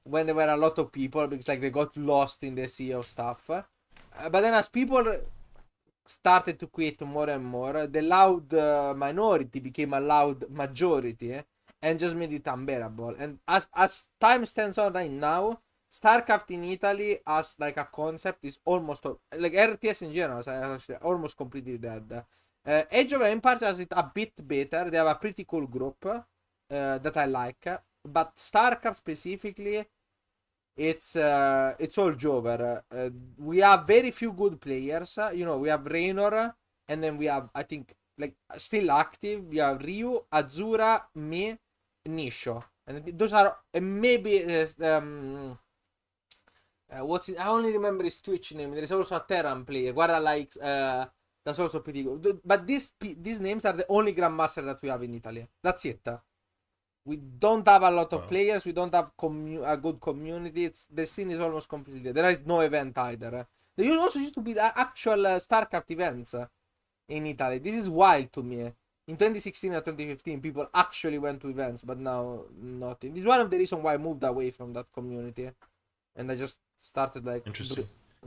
when there were a lot of people, because like they got lost in the sea of stuff. But then as people started to quit more and more, the loud minority became a loud majority and just made it unbearable. And as time stands on right now, StarCraft in Italy as like a concept is almost like RTS in general is actually almost completely dead. Age of Empires has it a bit better. They have a pretty cool group that I like, but StarCraft specifically it's all Jover. We have very few good players. We have Raynor, and then we have, I think, like still active. We have Ryu, Azura, me, Nisho, and those are maybe what's it? I only remember his Twitch name. There is also a Terran player. Guarda likes. That's also pretty good. But these names are the only Grandmaster that we have in Italy. That's it. We don't have a lot of players. We don't have a good community. The scene is almost completely dead. There is no event either. There also used to be the actual StarCraft events in Italy. This is wild to me. In 2016 and 2015, people actually went to events, but now nothing. This is one of the reasons why I moved away from that community, and I just started like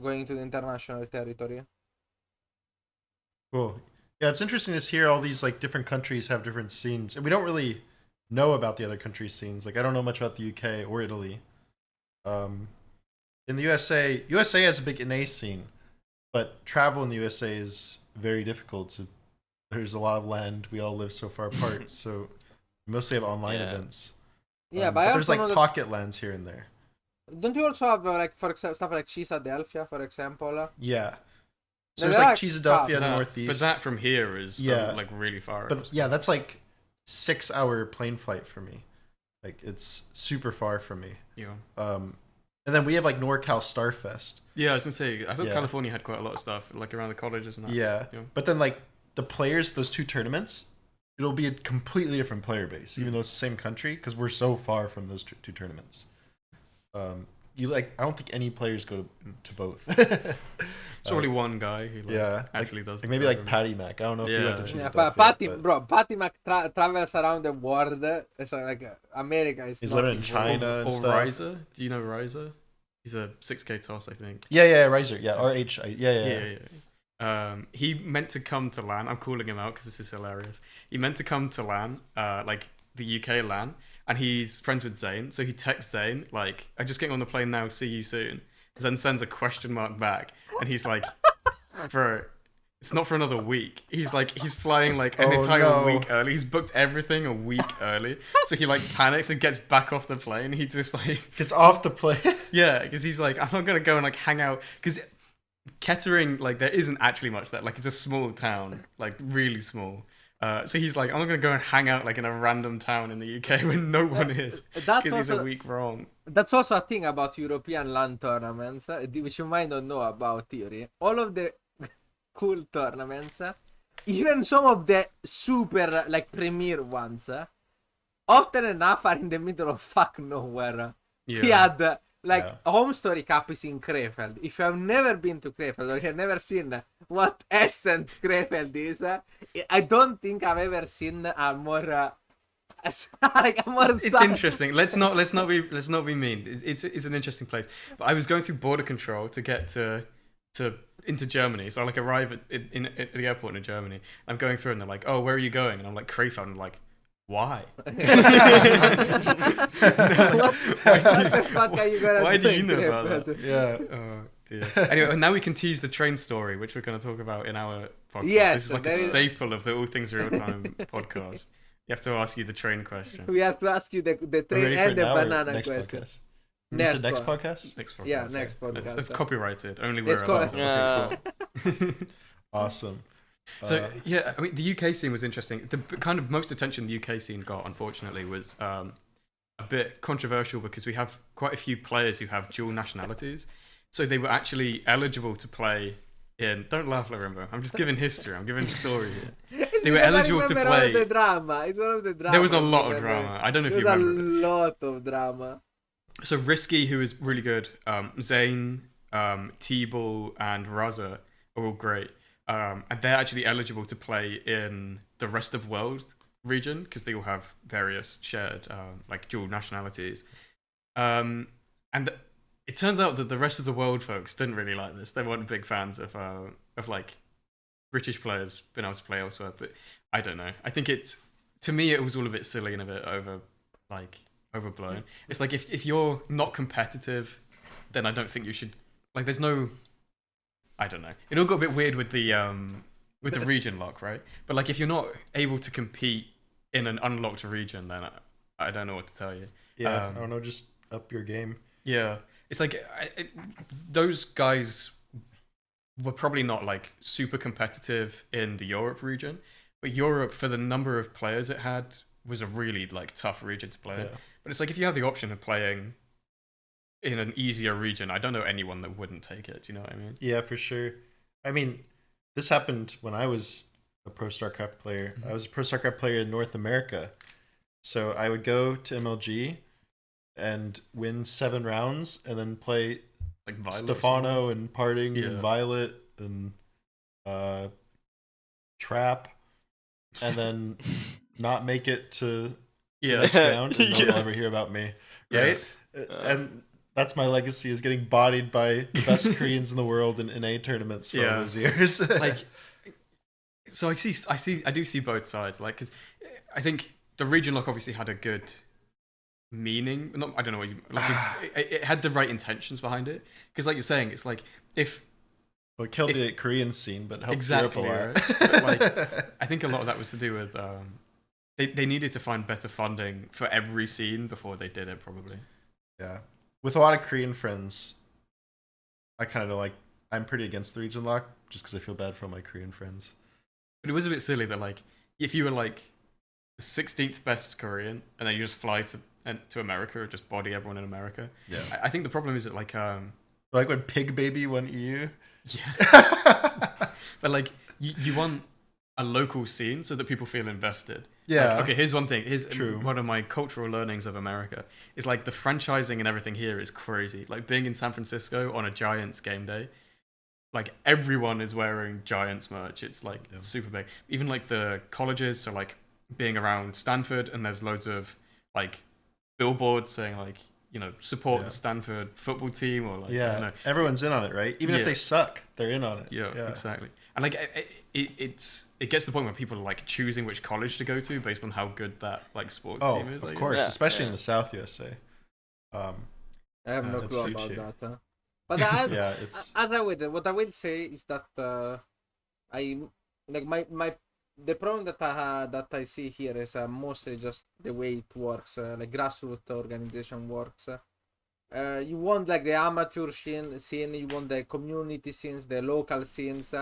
going into the international territory. Cool. Yeah, it's interesting to hear all these like different countries have different scenes, and we don't really know about the other countries' scenes. Like I don't know much about the UK or Italy. In the USA has a big NA scene, but travel in the USA is very difficult. So there's a lot of land. We all live so far apart, so we mostly have online events. Yeah, but there's like know pocket lands here and there. Don't you also have like, for example, stuff like Cheesadelphia, for example? Yeah. So there's like Cheesadelphia in the northeast. But that from here is like really far. But yeah, that's like 6-hour plane flight for me. Like it's super far from me. Yeah. And then we have like NorCal Starfest. Yeah, I was gonna say I thought California had quite a lot of stuff like around the colleges and that. Yeah. But then like the players, those two tournaments, it'll be a completely different player base, even though it's the same country, because we're so far from those two tournaments. I don't think any players go to both. It's only one guy who actually does. Like maybe like Patty Mac. I don't know if he went to Cheesadelphia. Patty Mac travels around the world. So like America is. He's living in China and or stuff. Riser. Do you know Riser? He's a 6K toss, I think. Yeah, Riser. Yeah, RH. Yeah. He meant to come to LAN. I'm calling him out because this is hilarious. He meant to come to LAN, like the UK LAN, and he's friends with Zane. So he texts Zane like, "I'm just getting on the plane now. See you soon." Then sends a question mark back, and he's like, "Bro, it's not for another week." He's flying like an entire week early. He's booked everything a week early. So he like panics and gets back off the plane. He just like gets off the plane. Yeah, because he's like, I'm not gonna go and like hang out because Kettering, like there isn't actually much there. Like it's a small town, like really small. So he's like, I'm not gonna go and hang out like in a random town in the UK when no one is because he's a week wrong. That's also a thing about European LAN tournaments, which you might not know about theory. All of the cool tournaments, even some of the super like premier ones, often enough are in the middle of fuck nowhere. Yeah. He had Home Story Cup is in Krefeld. If you have never been to Krefeld or you have never seen what Essent Krefeld is, I don't think I've ever seen a more it's interesting. Let's not be mean. It's an interesting place. But I was going through border control to get into Germany. So I like arrive at the airport in Germany. I'm going through and they're like, "Oh, where are you going?" And I'm like, "Krefeld." And I'm like, why? What the fuck are you gonna Why do you know about that? Yeah. Oh, dear. Anyway, now we can tease the train story, which we're going to talk about in our podcast. Yes, this is like a staple of the All Things Real Time podcast. You have to ask you the train question. We have to ask you the train and the banana question. Podcast? Next podcast? Next podcast. Yeah, next podcast. It's copyrighted. Only we're allowed to. Awesome. So yeah, I mean the UK scene was interesting. The kind of most attention the UK scene got, unfortunately, was a bit controversial because we have quite a few players who have dual nationalities. So they were actually eligible to play in. Don't laugh, Lorenzo. I'm just giving history. I'm giving the story here. They were eligible to play. It's one of the drama. There was a lot of drama. I don't know if you remember. There was a lot of drama. So Risky, who is really good, Zane, T-Ball, and Raza are all great. And they're actually eligible to play in the rest of world region because they all have various shared like dual nationalities. And it turns out that the rest of the world folks didn't really like this. They weren't big fans of like British players being able to play elsewhere. But I don't know. I think to me it was all a bit silly and a bit overblown. It's like if you're not competitive, then I don't think you should. Like there's no. I don't know. It all got a bit weird with the region lock, right? But like, if you're not able to compete in an unlocked region, then I don't know what to tell you. Yeah, I don't know. Just up your game. Yeah, it's like those guys were probably not like super competitive in the Europe region, but Europe, for the number of players it had, was a really like tough region to play in. Yeah. But it's like if you have the option of playing in an easier region, I don't know anyone that wouldn't take it. Do you know what I mean? Yeah, for sure. I mean, this happened when I was a pro StarCraft player. I was a pro StarCraft player in North America. So I would go to MLG and win 7 rounds and then play Like Violet or Stefano and Parting Yeah. and Violet and Trap, and then not make it to the yeah. next round, and no one will Yeah. ever hear about me, Yeah. right? And that's my legacy, is getting bodied by the best Koreans in the world in NA tournaments for Yeah. all those years. Like, so I do see both sides. Like, because I think the region lock obviously had a good meaning. Not, I don't know what you like. It had the right intentions behind it. Because, like you're saying, it's like if Well, it killed the Korean scene, but helped exactly Europe a lot. right. But, like, I think a lot of that was to do with they needed to find better funding for every scene before they did it. Probably. Yeah. With a lot of Korean friends, I kind of like, I'm pretty against the region lock just because I feel bad for all my Korean friends. But it was a bit silly that like if you were like the 16th best Korean and then you just fly to America or just body everyone in America. Yeah. I think the problem is that like Like when Pig Baby won EU. yeah. But like you want a local scene so that people feel invested. Yeah. Like, okay, here's one thing. Here's True. one of my cultural learnings of America is like the franchising and everything here is crazy. Like being in San Francisco on a Giants game day, like everyone is wearing Giants merch. It's like super big. Even like the colleges, so like being around Stanford, and there's loads of like billboards saying like, you know, support the Stanford football team, or like I don't know. Everyone's in on it, right? Even if they suck, they're in on it. Yeah, exactly. And like it gets to the point where people are like choosing which college to go to based on how good that like sports team is. Of course, Yeah, especially yeah. in the South USA. I have no that's clue too about cheap. that. But Yeah, it's what I will say is that I like my the problem that I see here is mostly just the way it works, like grassroots organization works. You want like the amateur scene, you want the community scenes, the local scenes,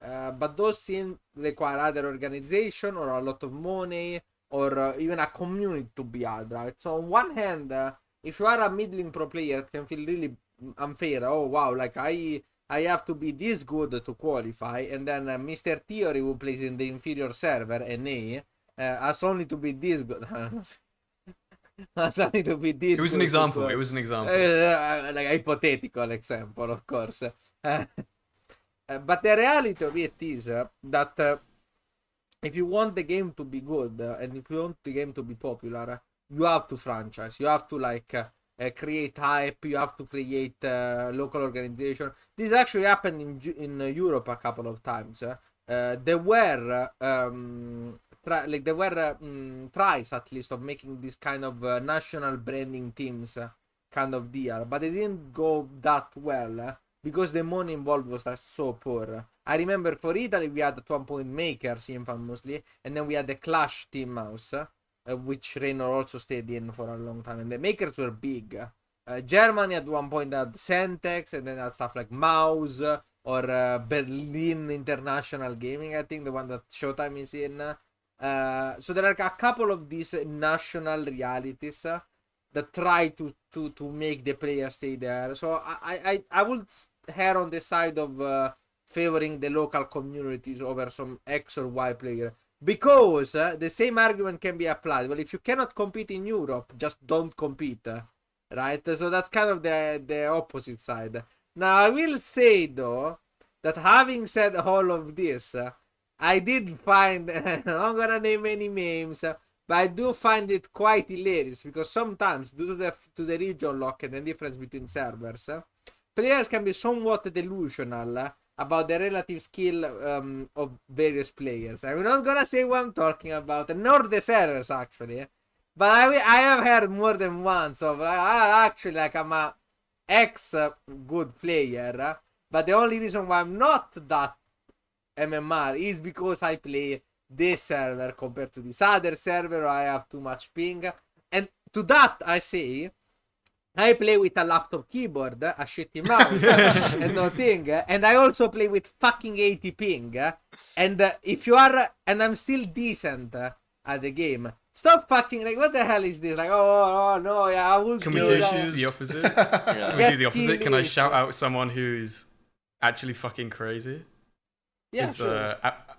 but those scenes require either organization or a lot of money or even a community to be had, right? So on one hand, if you are a middling pro player, it can feel really unfair. Oh wow, like I have to be this good to qualify, and then Mr. Theory, who plays in the inferior server, NA, has only to be this good. Has only to be this. It was an good example. to It was an example. like a hypothetical example, of course. But the reality of it is that if you want the game to be good and if you want the game to be popular, you have to franchise. You have to like create hype. You have to create local organization. This actually happened in Europe a couple of times. There were tries at least of making this kind of national branding teams kind of deal, but they didn't go that well because the money involved was so poor. I remember for Italy we had at one point Makers infamously, and then we had the Clash Team House, which Reynor also stayed in for a long time, and the Makers were big. Germany at one point had Centex, and then had stuff like Mouse or Berlin International Gaming, I think, the one that Showtime is in. So there are a couple of these national realities that try to make the player stay there. So I would err on the side of favoring the local communities over some X or Y player, because the same argument can be applied. Well, if you cannot compete in Europe, just don't compete, right? So that's kind of the opposite side. Now I will say though that having said all of this, I did find, I'm not gonna name any names, but I do find it quite hilarious because sometimes, due to the region lock and the difference between servers, players can be somewhat delusional about the relative skill of various players. I'm not gonna say what I'm talking about, nor the servers actually, but I have heard more than once of actually like I'm a ex good player, but the only reason why I'm not that MMR is because I play this server compared to this other server, or I have too much ping. And to that I say, I play with a laptop keyboard, a shitty mouse, and no thing. And I also play with fucking 80 ping. And if you are, and I'm still decent at the game. Stop fucking like, what the hell is this? Like, oh no, yeah, I will Can we do do that. the opposite? Yeah. Can we do the Get opposite? Can I skills. shout out someone who's actually fucking crazy? Yeah, It's, sure.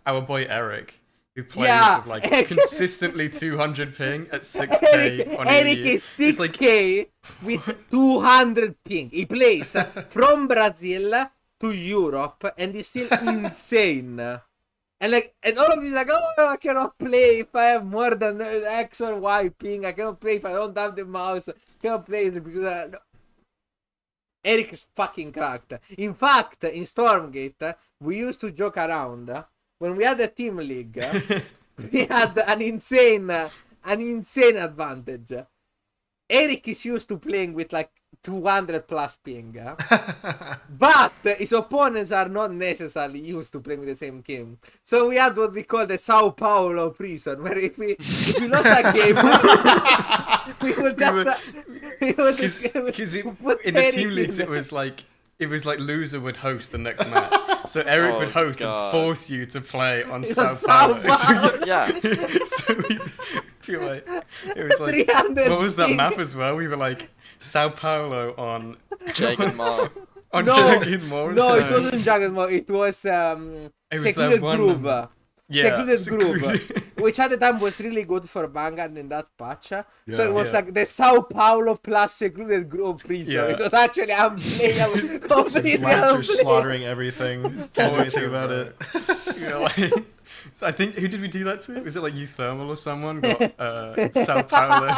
our boy Eric, who plays Yeah, with like Eric. consistently 200 ping at 6k Eric, on Eric EU. is It's like 6k with 200 ping. He plays from Brazil to Europe and he's still insane. And all of these like, oh, I cannot play if I have more than X or Y ping. I cannot play if I don't have the mouse. I cannot play because no. Eric is fucking cracked. In fact, in Stormgate, we used to joke around. When we had a team league, we had an insane advantage. Eric is used to playing with like 200 plus ping, but his opponents are not necessarily used to playing with the same game. So we had what we call the Sao Paulo prison, where if we lost a game, we would just Because put in the Eric team leagues, in. it was like loser would host the next match. So Eric Oh, would host God. and force you to play on It's Sao on Sao Paulo. Paulo. Yeah. So we feel like it was like 300 what was that ping. map as well? We were like Sao Paulo on Dragon Mall. on No, Jagged Mall. No, it wasn't Jagged Mall. It was It was Secluded that one, Groove. yeah, Secluded Groove, which at the time was really good for Vanguard in that patch. So Yeah. it was Yeah. like the Sao Paulo plus Secluded Groove prison. Yeah. It was actually unplayable, completely Lancer unplayable. slaughtering everything. Don't anything torture, about bro. it. You know, like, so I think who did we do that to? Was it like Euthermal or someone got Sao Paulo?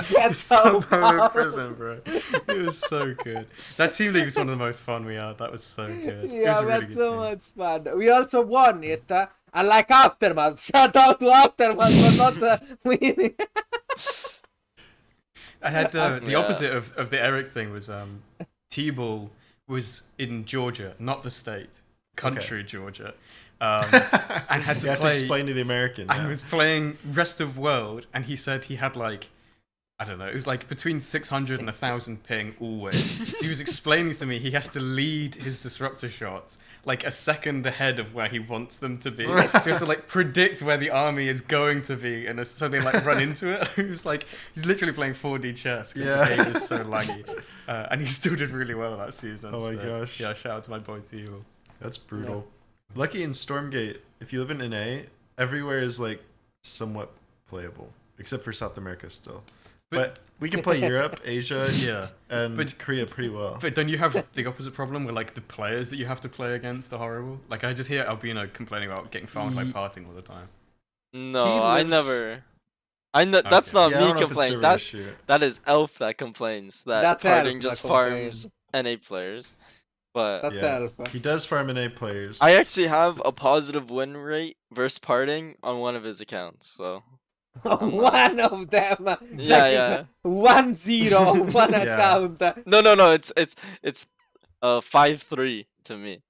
Get Sao Sao Paulo Paulo. prison, bro. It was so good. That team league was one of the most fun we had. That was so good. It Yeah, was a really that's good so team. much fun. We also won it. Unlike Aftermath. Shout out to Aftermath for not winning. I had the Yeah. opposite of the Eric thing was T-Ball was in Georgia, not the state, country Georgia, and had You to have to play. explain to the American. And yeah. was playing rest of world, and he said he had like, I don't know, it was like between 600 and 1,000 ping always. So he was explaining to me he has to lead his disruptor shots like a second ahead of where he wants them to be. So he has to like predict where the army is going to be, and so they like run into it. He was like, he's literally playing 4D chess because Yeah. the game is so laggy. And he still did really well that season. Oh my so, gosh. Yeah, shout out to my boy T-Ball. That's brutal. Lucky in Stormgate, if you live in NA, everywhere is like somewhat playable, except for South America still. But we can play Europe, Asia, Yeah. and But- Korea pretty well. But don't you have the opposite problem where like the players that you have to play against are horrible? Like I just hear Albino complaining about getting farmed by parting all the time. No, He I lives- never. That's Okay. not Yeah, I me don't know if it's complaining. server That issue. that is Elf that complains that That's parting Elf just that farms NA players. But That's Yeah. Alpha. He does farm NA players. I actually have a positive win rate versus parting on one of his accounts. So One of them. It's yeah, like yeah. 1-0 on one Yeah. account. No. It's 5-3 to me.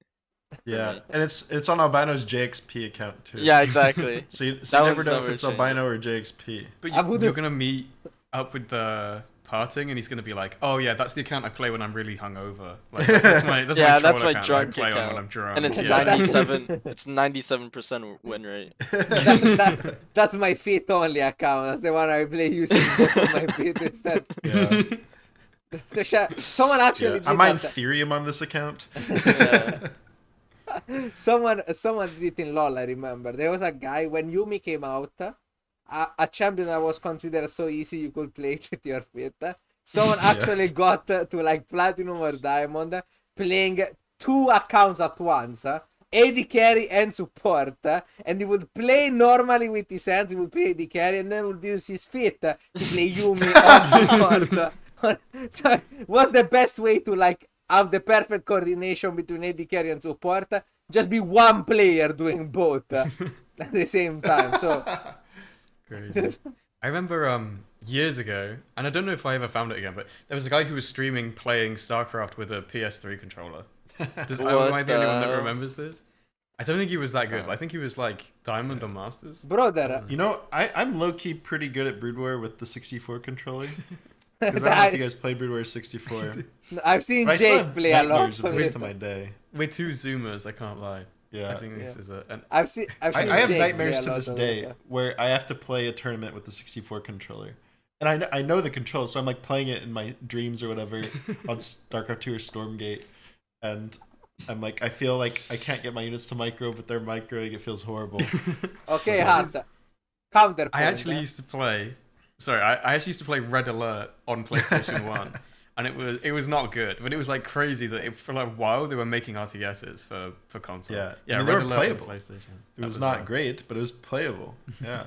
Yeah, and it's on Albino's JXP account too. Yeah, exactly. So you That never one's know if never it's changed. Albino or JXP. But I wouldn't- you're gonna meet up with the parting, and he's gonna be like, "Oh yeah, that's the account I play when I'm really hungover. Like that's my Yeah, that's troll my account drunk I play on when account. I'm drunk." And it's yeah. 97. It's 97% win rate. That's my feet only account. That's the one I play using both of my feet instead. Yeah. Someone actually I did mine that. Ethereum on this account. Yeah. Someone did it in LoL, I remember. There was a guy, when Yumi came out, a champion that was considered so easy you could play it with your feet. Someone actually got to like Platinum or Diamond playing 2 accounts at once. AD carry and support, and he would play normally with his hands, he would play AD carry, and then would use his feet to play Yumi on support. So it was the best way to like have the perfect coordination between AD carry and support. Just be one player doing both at the same time. So Crazy. I remember years ago, and I don't know if I ever found it again, but there was a guy who was streaming playing StarCraft with a PS3 controller. Am I the only one that remembers this? I don't think he was that good, but I think he was like Diamond or Masters. brother, You know, I'm low key pretty good at Brood War with the 64 controller. Because I don't know if you guys play Brood War 64. I've seen But I still Jake have play a lot nightmares of of this it. to my day. We're two Zoomers. I can't lie. Yeah. I think this is a. I've seen I have Jake nightmares play to a this lot of day it. where I have to play a tournament with the 64 controller. And I know the controls, so I'm like playing it in my dreams or whatever on StarCraft 2 or Stormgate. And I'm like, I feel like I can't get my units to micro, but they're microing. It feels horrible. Okay, Hanta. Counterpoint. I actually used to play. Sorry, I actually used to play Red Alert on PlayStation 1. And it was not good, but it was like crazy that for like a while they were making RTSs for console. Yeah, yeah, I mean, they Red were Alert on playable. PlayStation. It That was not wild. great, but it was playable. Yeah.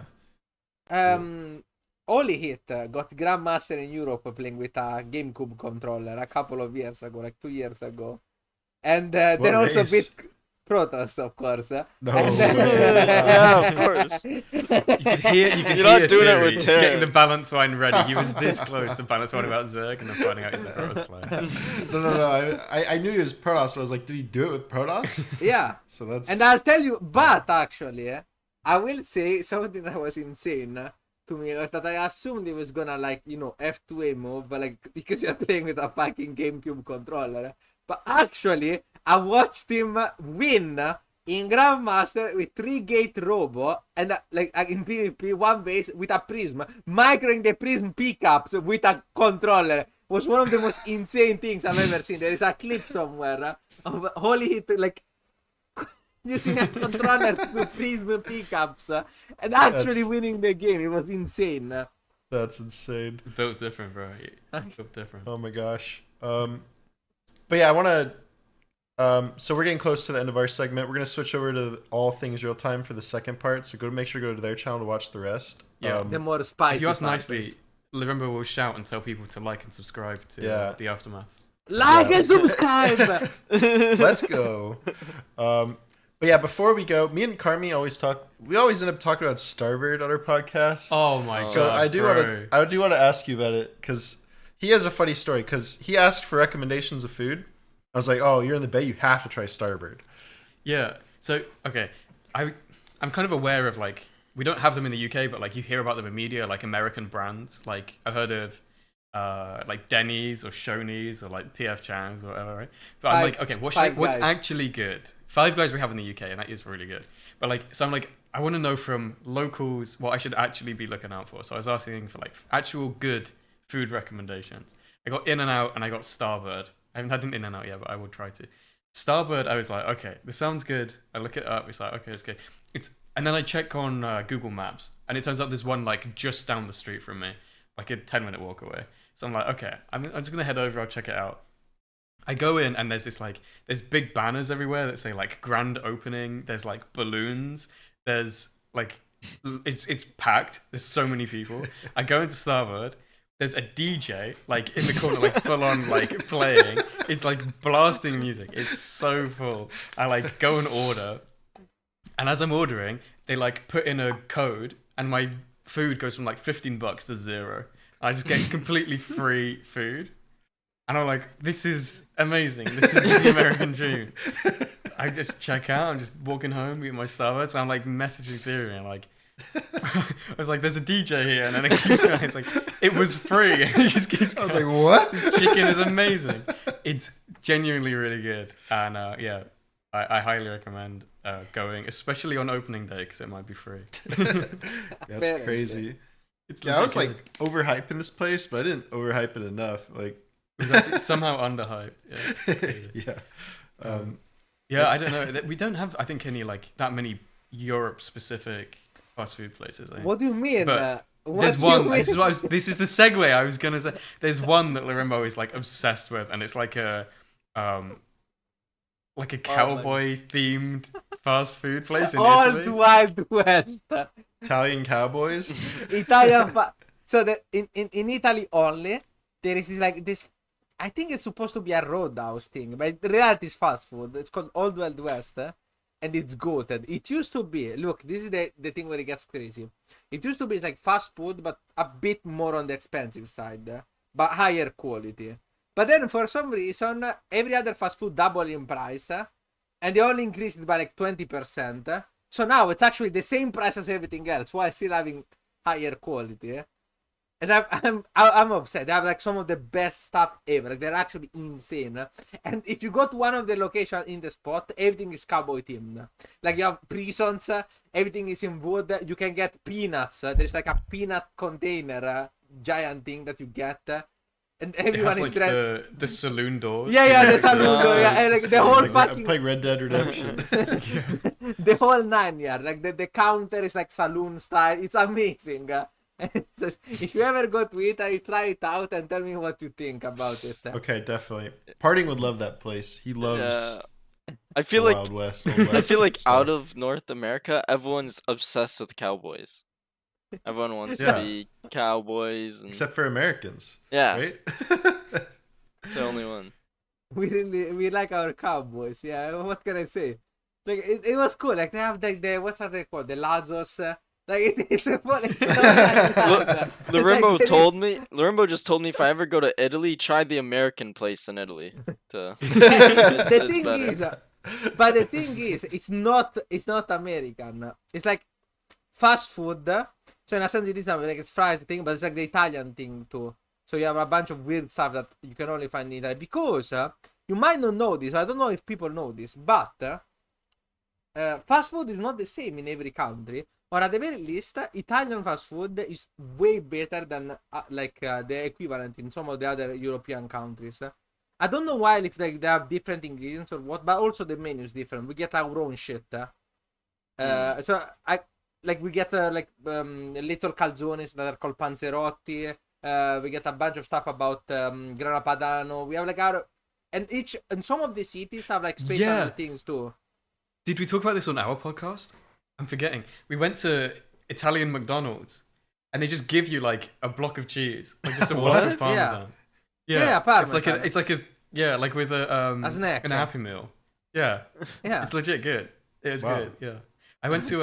Holy Hit got Grandmaster in Europe playing with a GameCube controller a couple of years ago, like 2 years ago. And then also race? beat Protoss, of course. No And way. Yeah, of course. You could hear. You're not doing it with He's Terra. getting the balance wine ready. He was this close to balance wine about Zerg, and then finding out he's a Protoss player. No. I knew he was Protoss, but I was like, did he do it with Protoss? Yeah. So that's. And I'll tell you, but actually, I will say something that was insane to me was that I assumed he was gonna F2A move, but like because you're playing with a fucking GameCube controller. But actually, I watched him win in Grandmaster with 3-gate robo and in PvP one base with a prism, microing the prism pickups with a controller. Was one of the most insane things I've ever seen. There is a clip somewhere of Holy Hit like using a controller to prism pickups and actually winning the game. It was insane. That's insane. Built different, bro. Built different. Oh my gosh. But yeah, I want to. So we're getting close to the end of our segment. We're gonna switch over to All Things Real Time for the second part. So make sure to go to their channel to watch the rest. Yeah. The more spicy. If you ask part. nicely, remember we'll shout and tell people to like and subscribe to the Aftermath. Like Yeah. and subscribe. Let's go. But yeah, before we go, me and Carmi always talk. We always end up talking about Starbird on our podcast. Oh my So god! I do want to ask you about it because he has a funny story. Because he asked for recommendations of food. I was like, "Oh, you're in the Bay. You have to try Starbird." Yeah. So okay, I'm kind of aware of like we don't have them in the UK, but like you hear about them in media, like American brands. Like I've heard of like Denny's or Shoney's or like PF Chang's or whatever, right? But I'm like, okay, what's actually good? Five Guys we have in the UK, and that is really good. But like, so I'm like, I want to know from locals what I should actually be looking out for. So I was asking for like actual good food recommendations. I got In-N-Out and I got Starbird. I haven't had an In-N-Out yet, but I will try to. Starbird, I was like, okay, this sounds good. I look it up. It's like, okay, it's good. And then I check on Google Maps, and it turns out there's one like just down the street from me, like a 10-minute walk away. So I'm like, okay, I'm just gonna head over. I'll check it out. I go in and there's big banners everywhere that say like grand opening. There's like balloons. There's like it's packed. There's so many people. I go into Starbird. There's a DJ like in the corner, like full on like playing. It's like blasting music. It's so full. I like go and order, and as I'm ordering, they like put in a code, and my food goes from like $15 to $0. I just get completely free food. And I'm like, this is amazing. This is the American dream. I just check out. I'm just walking home, eating my Starbucks. So I'm like messaging Theory. And like, I was like, there's a DJ here. And then it keeps going. It's like, it was free. And he just keeps going. I was like, what? This chicken is amazing. It's genuinely really good. And yeah, I highly recommend going, especially on opening day, because it might be free. That's crazy. It's I was legit like overhyping this place, but I didn't overhype it enough. Like, it was actually somehow underhyped. Yeah. It's crazy. Yeah. Yeah, I don't know. We don't have, I think, any like that many Europe-specific fast food places. I think. What do you mean? But What there's do one. you This is, mean? this is the segue I was gonna say. There's one that Lorimbo is like obsessed with, and it's like a cowboy themed fast food place in Old Italy. Wild West. Italian cowboys. So that in Italy only there is this. I think it's supposed to be a roadhouse thing, but in reality it's fast food. It's called Old Wild West, and it's goated. It used to be. Look, this is the thing where it gets crazy. It used to be like fast food, but a bit more on the expensive side, but higher quality. But then for some reason, every other fast food double in price, and they only increased it by like 20%. So now it's actually the same price as everything else, while still having higher quality. And I'm upset. They have like some of the best stuff ever. Like they're actually insane. And if you go to one of the locations in the spot, everything is cowboy themed. Like you have prisons, everything is in wood. You can get peanuts. There's like a peanut container, giant thing that you get. And It everyone has is like the saloon doors. Yeah, the saloon door. Yeah, and like the whole Like, fucking playing Red Dead Redemption. the whole 9 yard. Like the counter is like saloon style. It's amazing. So if you ever go to Italy, try it out and tell me what you think about it. Okay, definitely. Parting would love that place. He loves Yeah. I feel the like Wild West. Old West I feel like stuff. out of North America, everyone's obsessed with cowboys. Everyone wants Yeah. to be cowboys, and Except for Americans, yeah, right? it's the only one. We like our cowboys. Yeah, what can I say? Like it was cool. Like they have like the what's that they called? The Lazos. Like it's a funny. Lorenbo just told me if I ever go to Italy, try the American place in Italy. The thing is, but the thing is, it's not American. It's like fast food. So in a sense, it is like it's fries thing, but it's like the Italian thing too. So you have a bunch of weird stuff that you can only find in Italy because you might not know this. I don't know if people know this, but fast food is not the same in every country. Or at the very least, Italian fast food is way better than the equivalent in some of the other European countries. I don't know why, if like they have different ingredients or what, but also the menu is different. We get our own shit. So we get little calzones that are called panzerotti. We get a bunch of stuff about grana padano. We have like and some of the cities have like special things too. Did we talk about this on our podcast? I'm forgetting. We went to Italian McDonald's, and they just give you like a block of cheese, like just a block of parmesan. Yeah, parmesan. It's like like with a snack, in a Happy Meal. Yeah, yeah, it's legit good. It is good. Yeah, I went to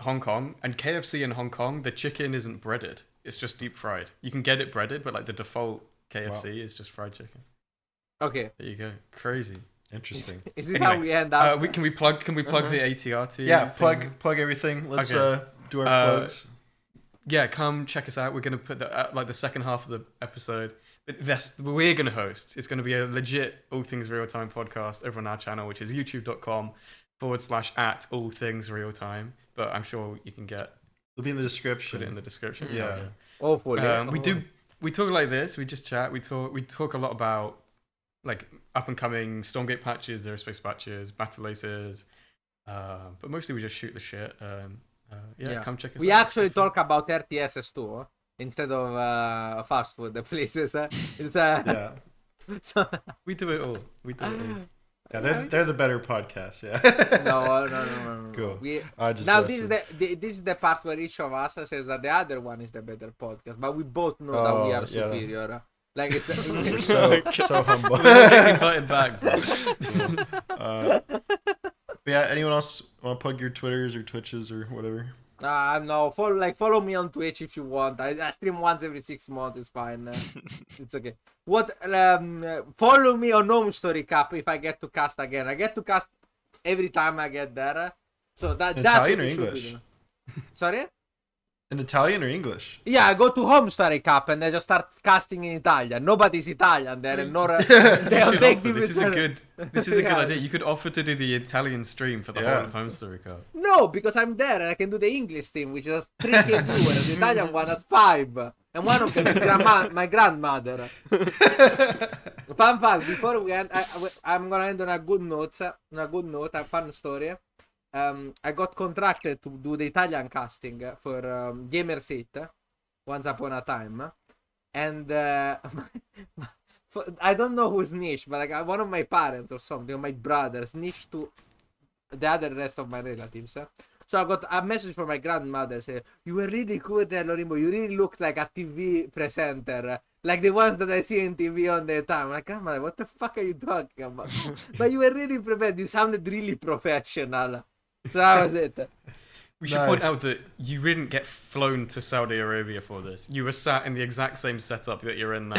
Hong Kong, and KFC in Hong Kong, the chicken isn't breaded; it's just deep fried. You can get it breaded, but like the default KFC is just fried chicken. Okay, there you go. Crazy. Interesting. Is this how we end up? Can we plug the ATRT? Yeah, plug everything. Let's do our plugs. Yeah, come check us out. We're gonna put the second half of the episode. We're gonna host. It's gonna be a legit All Things Real Time podcast over on our channel, which is youtube.com/@allthingsrealtime. But I'm sure you can It'll be in the description. Put it in the description. Yeah. Hopefully. We talk like this. We just chat. We talk a lot about like up and coming stormgate patches, aerospace patches, battleaces, but mostly we just shoot the shit. Come check us out. We actually talk about RTS too, instead of fast food places. It's So we do it all. Yeah, they're the better podcast. Yeah. No. Cool. This is the part where each of us says that the other one is the better podcast, but we both know that we are superior. Like it's so humble. Invited back. But yeah, anyone else want to plug your Twitters or Twitches or whatever? No. Follow me on Twitch if you want. I stream once every 6 months. It's fine. It's okay. Follow me on Home Story Cup if I get to cast again. I get to cast every time I get there. So that's Italian or English? Sorry. In Italian or English? Yeah, I go to Home Story Cup and I just start casting in Italian. Nobody's Italian there, and This is a good idea. You could offer to do the Italian stream for the whole of Home Story Cup. No, because I'm there and I can do the English team, which is 3K viewers. The Italian one has 5, and one of them is my grandmother. Fun fact: before we end, I'm gonna end on a good note. A fun story. I got contracted to do the Italian casting for Gamerset once upon a time, and I don't know who's niche, but like one of my parents or something, or my brothers, niche to the rest of my relatives. So I got a message from my grandmother saying, "You were really good there, Lorimbo. You really looked like a TV presenter, like the ones that I see on TV all the time." I'm like, grandmother, what the fuck are you talking about? But you were really prepared. You sounded really professional. So that was it. We should point out that you didn't get flown to Saudi Arabia for this. You were sat in the exact same setup that you're in now.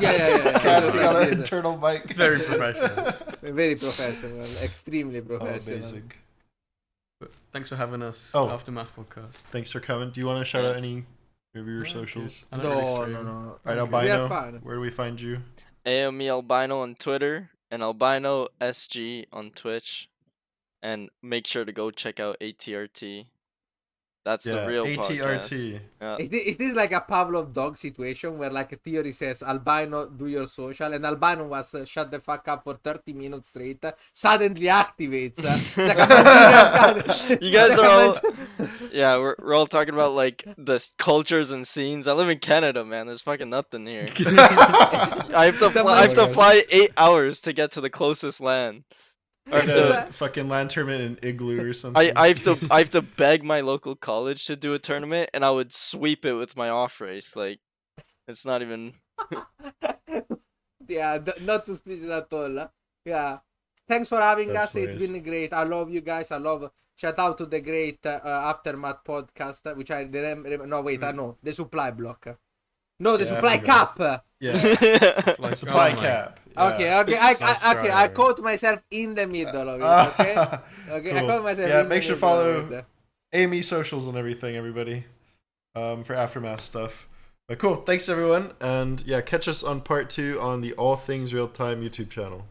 Yeah. Casting on an internal mic. It's very professional. Very professional. Extremely professional. Amazing. But thanks for having us. Oh. Aftermath podcast. Thanks for coming. Do you want to shout out any Maybe your Yeah, socials. I don't really No, stream. no, no. All right, We are Albino. fine. Where do we find you? AME Albino on Twitter and Albino SG on Twitch. And make sure to go check out ATRT. That's the Yeah, real podcast. ATRT. Yeah. Is this like a Pavlov dog situation where like a theory says Albino do your social and Albino was shut the fuck up for 30 minutes straight, suddenly activates. Like a Manchurian You guys like are a all Manch- yeah, we're all talking about like the cultures and scenes. I live in Canada, man. There's fucking nothing here. I have to Someone- fly, I have to fly 8 hours to get to the closest land. I have to A fucking land tournament in Igloo or something. I have to beg my local college to do a tournament, and I would sweep it with my off race. Like, it's not even. Yeah, not suspicious at all. Yeah. Thanks for having That's us. It's nice. been great. I love you guys. I love. Shout out to the great Aftermath podcast, which I remember. No, wait, I know. The supply block. No, the Yeah, I supply forgot. cap. Yeah, Like, supply oh my- cap. Okay, Yeah. okay, Nice okay. I try. caught myself in the middle of it. Okay, okay. I Cool. caught myself. Yeah, in make the sure to middle follow of it. Amy socials and everything, everybody, for Aftermath stuff. But cool, thanks everyone, and yeah, catch us on part 2 on the All Things Real Time YouTube channel.